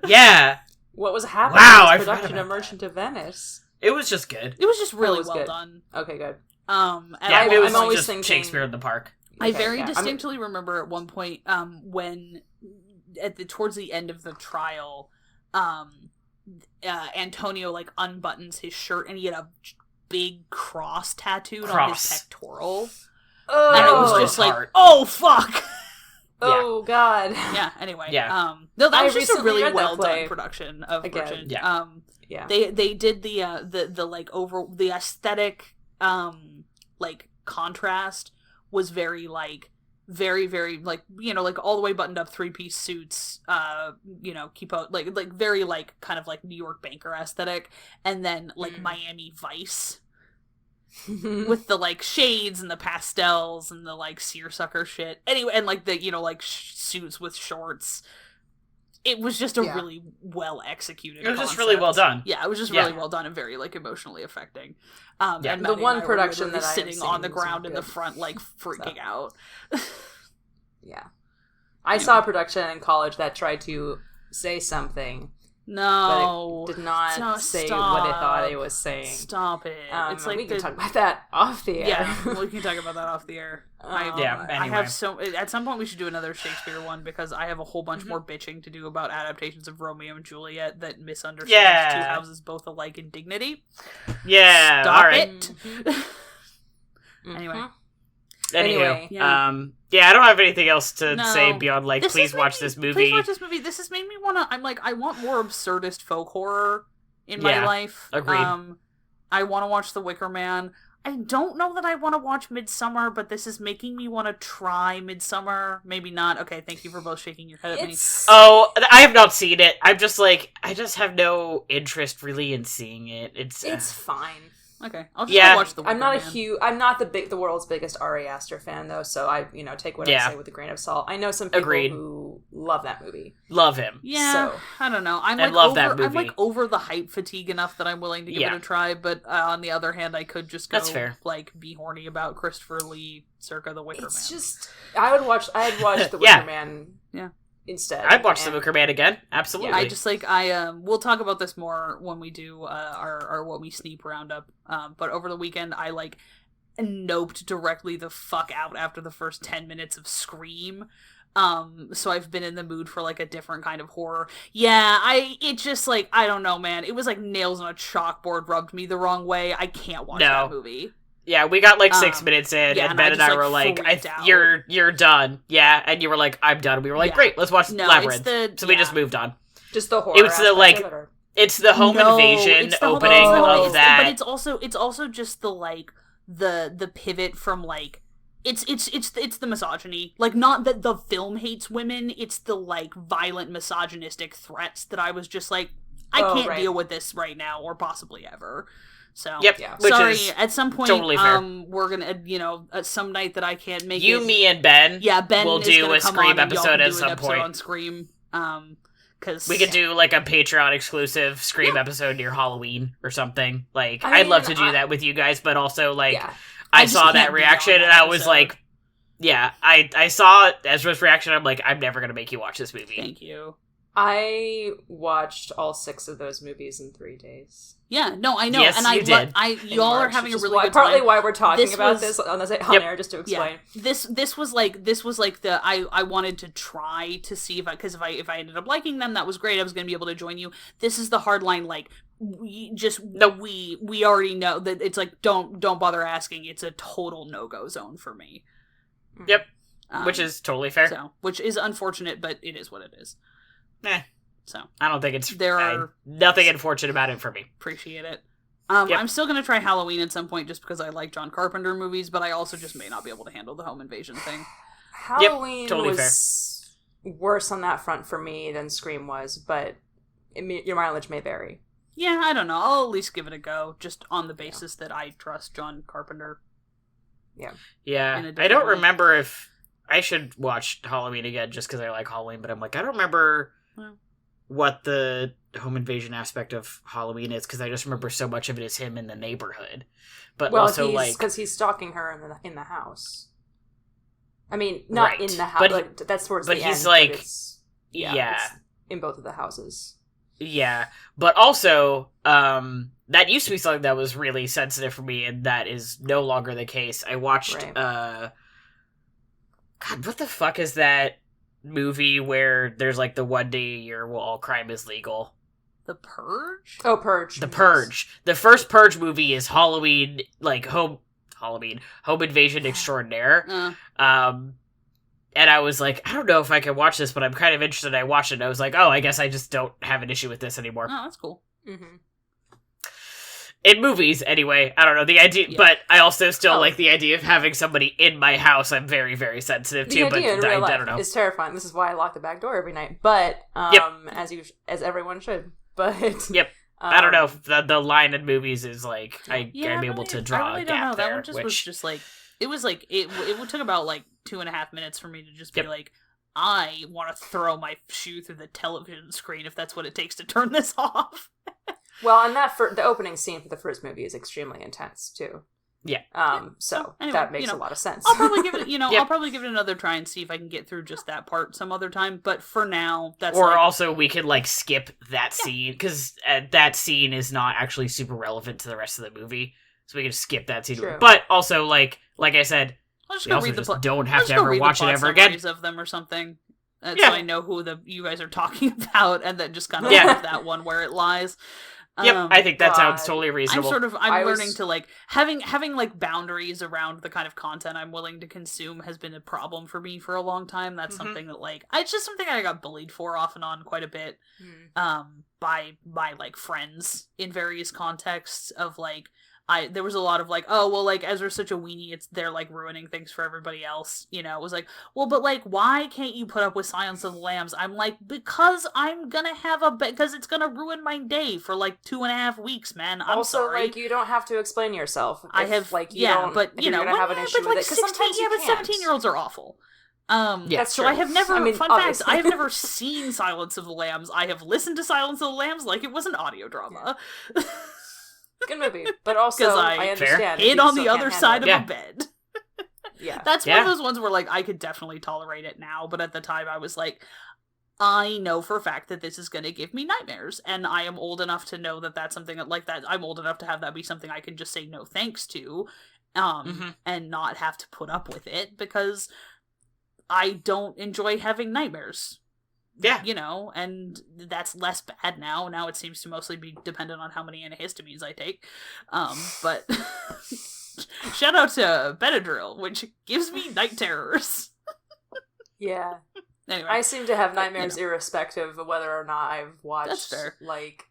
Yeah. What was happening in this production of Merchant of Venice? It was just good. It was just really well done. Okay, good. And yeah, it was always just thinking Shakespeare in the Park. I very distinctly remember at one point, when towards the end of the trial, Antonio, like, unbuttons his shirt and he had a big cross tattooed on his pectoral. Oh, and it was just like, oh fuck. Oh god. Yeah. Anyway. Yeah. No, that was just a really well done production of Merchant. Yeah. Yeah. They did the like over the aesthetic like contrast was very like very very like, you know, like all the way buttoned up 3-piece suits, you know, keep out like very like kind of like New York banker aesthetic, and then like Miami Vice with the like shades and the pastels and the like seersucker shit. Anyway, and like the, you know, like suits with shorts. it was just a Yeah. really well executed. It was just really well done. Yeah, it was just really well done and very like emotionally affecting. And the Maddie one and I production were that I have sitting on the seen was ground in the good. front, like freaking out. Yeah. I saw a production in college that tried to say something, No, but it did not Don't say stop. what it thought it was saying. Stop it! It's like we can talk about that off the air. Yeah, we can talk about that off the air. I anyway. have at some point we should do another Shakespeare one because I have a whole bunch more bitching to do about adaptations of Romeo and Juliet that misunderstands two houses both alike in dignity. Yeah, Stop all right. it. Mm-hmm. Anyway. Anyway, yeah. I don't have anything else to No. say beyond like, please watch this movie. Please watch this movie. This has made me wanna. I'm like, I want more absurdist folk horror in my life. Agreed. I want to watch The Wicker Man. I don't know that I want to watch Midsummer, but this is making me want to try Midsummer. Maybe not. Okay, thank you for both shaking your head at me. Oh, I have not seen it. I'm just like, I just have no interest really in seeing it. It's fine. Okay, I'll just go watch The Wicker I'm not Man. I'm not the world's biggest Ari Aster fan though, so I take what I say with a grain of salt. I know some people who love that movie. Love him. Yeah, So. I don't know. I'm that movie. I'm like over the hype fatigue enough that I'm willing to give it a try. But on the other hand, I could just go like be horny about Christopher Lee circa The Wicker Man. It's just I'd watch The Wicker Man. Yeah. Instead, I'd watch The Wicker Man again. Absolutely. Yeah, I just like we'll talk about this more when we do our What We Sneep roundup. But over the weekend, I like noped directly the fuck out after the first 10 minutes of Scream. So I've been in the mood for like a different kind of horror. Yeah, it just like I don't know, man. It was like nails on a chalkboard rubbed me the wrong way. I can't watch that movie. Yeah, we got like 6 minutes in, and Ben and I were like, "You're done." Yeah, and you were like, "I'm done." We were like, "Great, let's watch Labyrinth." So we just moved on. Just the horror. It was the like, it's the home invasion opening of that. But it's also just the like the pivot from like it's the misogyny. Like, not that the film hates women. It's the like violent misogynistic threats that I was just like, I can't deal with this right now or possibly ever. So, sorry, at some point, totally fair. We're gonna, some night that I can't make you, me, and Ben, Ben will do a Scream episode at some point. On Scream, because we could do like a Patreon exclusive Scream episode near Halloween or something. Like, I'd love to do that with you guys, but also like, I saw that reaction and I was like, I saw Ezra's reaction. I'm like, I'm never gonna make you watch this movie. Thank you. I watched all 6 of those movies in 3 days. Yeah, no, I know, yes, and you did. Y'all are having a really good time. Partly why we're talking about this on air, just to explain. Yeah. This was like the I wanted to try to see if I ended up liking them, that was great. I was going to be able to join you. This is the hard line, like we already know that it's like don't bother asking. It's a total no-go zone for me. Yep, which is totally fair. So, which is unfortunate, but it is what it is. So I don't think it's nothing unfortunate about it for me. Appreciate it. I'm still gonna try Halloween at some point just because I like John Carpenter movies, but I also just may not be able to handle the home invasion thing. Halloween was worse on that front for me than Scream was, but your mileage may vary. Yeah, I don't know. I'll at least give it a go, just on the basis that I trust John Carpenter. Yeah. I don't remember if I should watch Halloween again just because I like Halloween, but I'm like, I don't remember what the home invasion aspect of Halloween is, because I just remember so much of it is him in the neighborhood. But also because he's stalking her in the house. I mean, not in the house, but that's towards the end. But he's like, it's in both of the houses. Yeah, but also, that used to be something that was really sensitive for me, and that is no longer the case. I watched, God, what the fuck is that movie where there's like the one day a year where all crime is legal? The Purge? Oh, Purge. The Purge. The first Purge movie is Halloween, like Home Invasion Extraordinaire. And I was like, I don't know if I can watch this, but I'm kind of interested. I watched it and I was like, oh, I guess I just don't have an issue with this anymore. Oh, that's cool. Mm-hmm. In movies, anyway. I don't know the idea, but I also still like the idea of having somebody in my house. I'm very, very sensitive to, but I don't know. It's terrifying. This is why I lock the back door every night. But as everyone should. But I don't know. The line in movies is like I'm able to draw a gap there. That one was just like it took about like 2.5 minutes for me to just be like, I want to throw my shoe through the television screen if that's what it takes to turn this off. Well, and the opening scene for the first movie is extremely intense too. Yeah. So anyway, that makes a lot of sense. I'll probably give it, I'll probably give it another try and see if I can get through just that part some other time. But for now, that's or also we could like skip that scene because that scene is not actually super relevant to the rest of the movie, so we can skip that scene. True. But also, like I said, I'll just we go also read the just don't have to ever read watch the it plot ever again. summaries of them or something. So I know who you guys are talking about, and then just kind of leave that one where it lies. Yep, I think that sounds totally reasonable. I'm learning to like having like boundaries around the kind of content I'm willing to consume has been a problem for me for a long time. That's something that like it's just something I got bullied for off and on quite a bit, by like friends in various contexts of like. There was a lot of like, oh, well, like, Ezra's such a weenie, they're, like, ruining things for everybody else, It was like, well, but, like, why can't you put up with Silence of the Lambs? I'm like, because I'm gonna because it's gonna ruin my day for, like, 2.5 weeks, man. I'm also, sorry. like, you don't have to explain yourself. I have, like, you don't, but, you're gonna have an issue with it, because sometimes you can't. 17-year-olds are awful. That's so true. I have never, fun obviously. fact, I have never seen Silence of the Lambs. I have listened to Silence of the Lambs like it was an audio drama. Yeah. Good movie, but also I understand. Hid on the other side of a bed. Yeah, that's one of those ones where like I could definitely tolerate it now, but at the time I was like, I know for a fact that this is going to give me nightmares, and I am old enough to know that that's something that, like that. I'm old enough to have that be something I can just say no thanks to, and not have to put up with it because I don't enjoy having nightmares. Yeah. And that's less bad now. Now it seems to mostly be dependent on how many antihistamines I take. But shout out to Benadryl, which gives me night terrors. Yeah. Anyway. I seem to have nightmares irrespective of whether or not I've watched, like,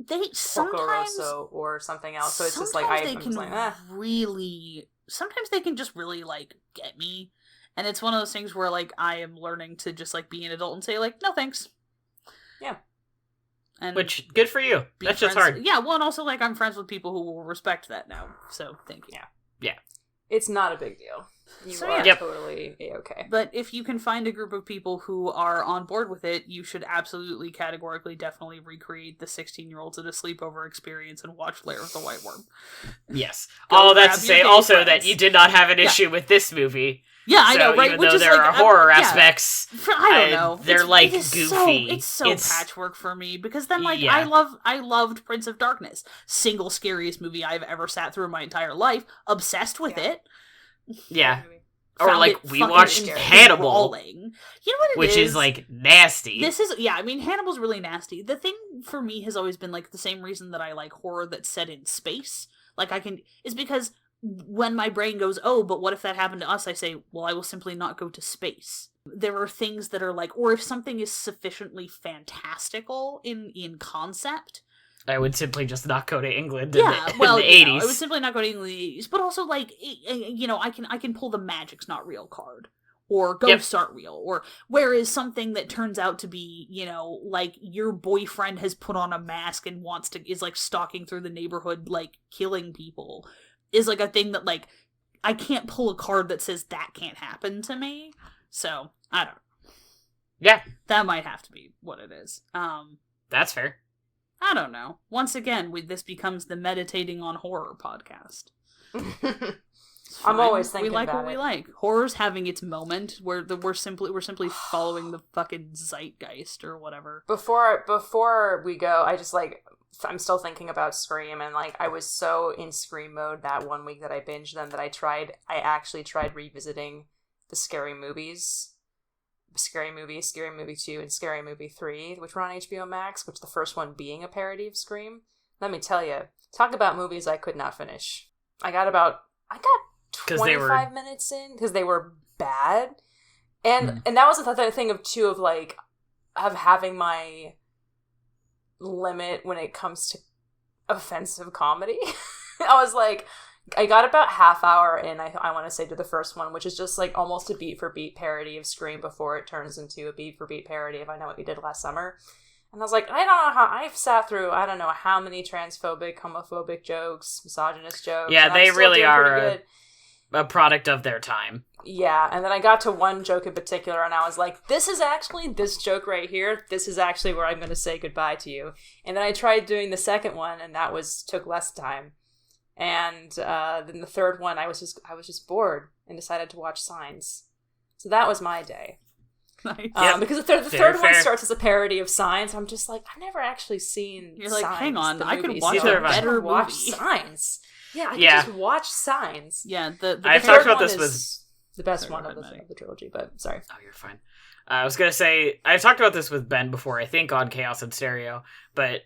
Porco Rosso or something else. So it's just like, sometimes they can just really, like, get me. And it's one of those things where, like, I am learning to just, like, be an adult and say, like, no thanks. Yeah. And which, good for you. That's just hard. Yeah, well, and also, like, I'm friends with people who will respect that now. So, thank you. Yeah. It's not a big deal. You are totally A-okay. But if you can find a group of people who are on board with it, you should absolutely, categorically, definitely recreate the 16-year-olds at a sleepover experience and watch Lair of the White Worm. Yes. All that's to say also that you did not have an issue with this movie. Yeah, I know, right? Even though there are horror aspects, I don't know. They're like goofy. It's so patchwork for me because then, like, I loved Prince of Darkness, single scariest movie I've ever sat through in my entire life. Obsessed with it. Yeah. Or like we watched Hannibal, you know what which is like nasty. Hannibal's really nasty. The thing for me has always been like the same reason that I like horror that's set in space. Like is because when my brain goes, oh, but what if that happened to us? I say, well, I will simply not go to space. There are things that are like, or if something is sufficiently fantastical in concept, I would simply just not go to England in the 80s. I would simply not go to England in the 80s. But also, like, I can pull the magic's not real card. Or ghosts aren't real. Or whereas something that turns out to be, like, your boyfriend has put on a mask and is, like, stalking through the neighborhood, like, killing people, is, like, a thing that, like, I can't pull a card that says that can't happen to me. So, I don't know. Yeah. That might have to be what it is. That's fair. I don't know. Once again, this becomes the Meditating on Horror podcast. I'm always thinking we like about what we like. Horror's having its moment where we're simply following the fucking zeitgeist or whatever. Before we go, I'm still thinking about Scream, and like I was so in Scream mode that one week that I binged them that I actually tried revisiting the Scary Movies. Scary Movie 2, and Scary Movie 3, which were on HBO Max, which the first one being a parody of Scream. Let me tell you, talk about movies I could not finish. I got 25 minutes in because they were bad. And that was another thing of having my limit when it comes to offensive comedy. I was like, I got about half hour in, I want to say, to the first one, which is just like almost a beat for beat parody of Scream before it turns into a beat for beat parody of I Know What You Did Last Summer. And I was like, I don't know how, I've sat through, I don't know how many transphobic, homophobic jokes, misogynist jokes. Yeah, they really are. a product of their time. Yeah, and then I got to one joke in particular, and I was like, this joke right here, this is actually where I'm going to say goodbye to you. And then I tried doing the second one, and that took less time. And then the third one, I was just bored and decided to watch Signs. So that was my day. Nice. Because the third one starts as a parody of Signs. I'm just like, I've never actually seen You're Signs. like, hang on, I could movie, watch so a better watch movie. Signs. Yeah, I could just watch Signs. Yeah, I've talked about this with the best one of the trilogy, but sorry. Oh, you're fine. I was gonna say, I've talked about this with Ben before, I think on Chaos and Stereo, but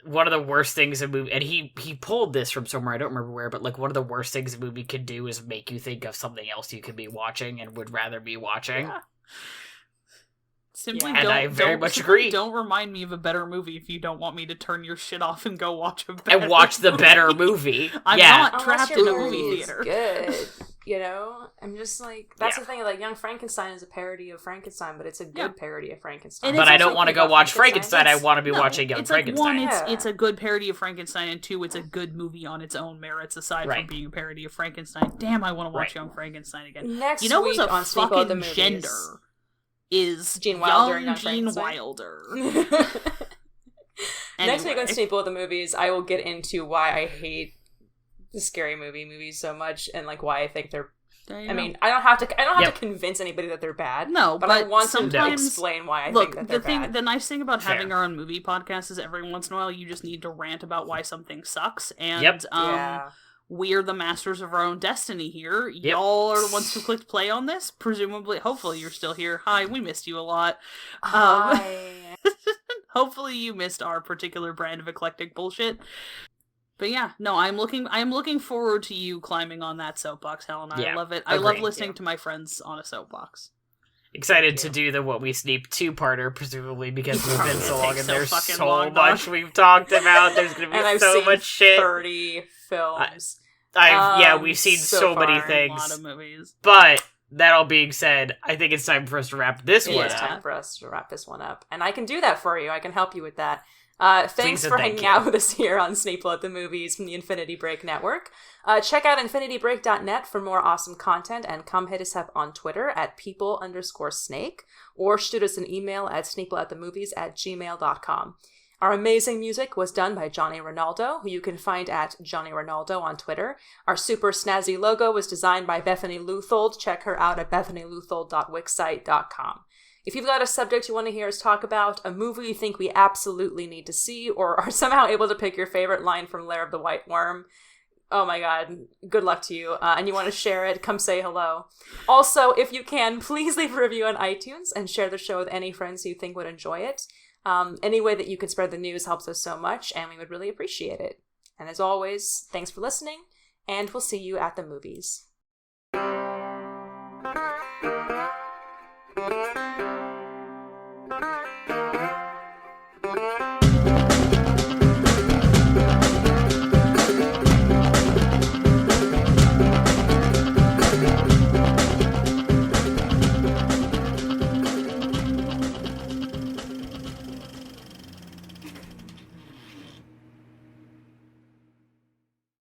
one of the worst things a movie, and he pulled this from somewhere, I don't remember where, but like one of the worst things a movie could do is make you think of something else you could be watching and would rather be watching. Yeah. Simply and I very much agree. Don't remind me of a better movie if you don't want me to turn your shit off and go watch a better And watch the better movie. I'm not trapped in a movie theater. Good. I'm just like, that's the thing, like Young Frankenstein is a parody of Frankenstein, but it's a good parody of Frankenstein. But I don't want to go watch Frankenstein, I want to be watching Young Frankenstein. Like, one, it's a good parody of Frankenstein, and two, it's a good movie on its own merits, aside from being a parody of Frankenstein. Damn, I want to watch Young Frankenstein again. Next you know who's week a on fucking gender? Is Gene Wilder, young Gene Wilder. Next week on Sneople of the Movies, I will get into why I hate the scary movies so much, and like why I think they're. I mean, I don't have to convince anybody that they're bad. No, but I want to explain why I think that they're bad. The nice thing about having our own movie podcast is every once in a while you just need to rant about why something sucks, and we're the masters of our own destiny here. Y'all are the ones who clicked play on this. Presumably, hopefully you're still here. Hi, we missed you a lot. Hi. Hopefully you missed our particular brand of eclectic bullshit. But yeah, no, I'm looking forward to you climbing on that soapbox, Helen. I love it. I love listening to my friends on a soapbox. Excited to do the What We Sneep 2-parter, presumably, because it's been so long and there's so much we've talked about. There's going to be so much shit. 30 films. We've seen so many things. A lot of movies. But that all being said, I think it's time for us to wrap this one up. It's time for us to wrap this one up. And I can do that for you. I can help you with that. Thanks for hanging out with us here on Sneople at the Movies from the Infinity Break Network. Check out infinitybreak.net for more awesome content, and come hit us up on Twitter at people_snake, or shoot us an email at sneopleatthemovies@gmail.com. Our amazing music was done by Johnny Ronaldo, who you can find at Johnny Ronaldo on Twitter. Our super snazzy logo was designed by Bethany Luthold. Check her out at bethanyluthold.wixsite.com. If you've got a subject you want to hear us talk about, a movie you think we absolutely need to see, or are somehow able to pick your favorite line from Lair of the White Worm, oh my god, good luck to you, and you want to share it, come say hello. Also, if you can, please leave a review on iTunes and share the show with any friends you think would enjoy it. Any way that you could spread the news helps us so much, and we would really appreciate it. And as always, thanks for listening, and we'll see you at the movies.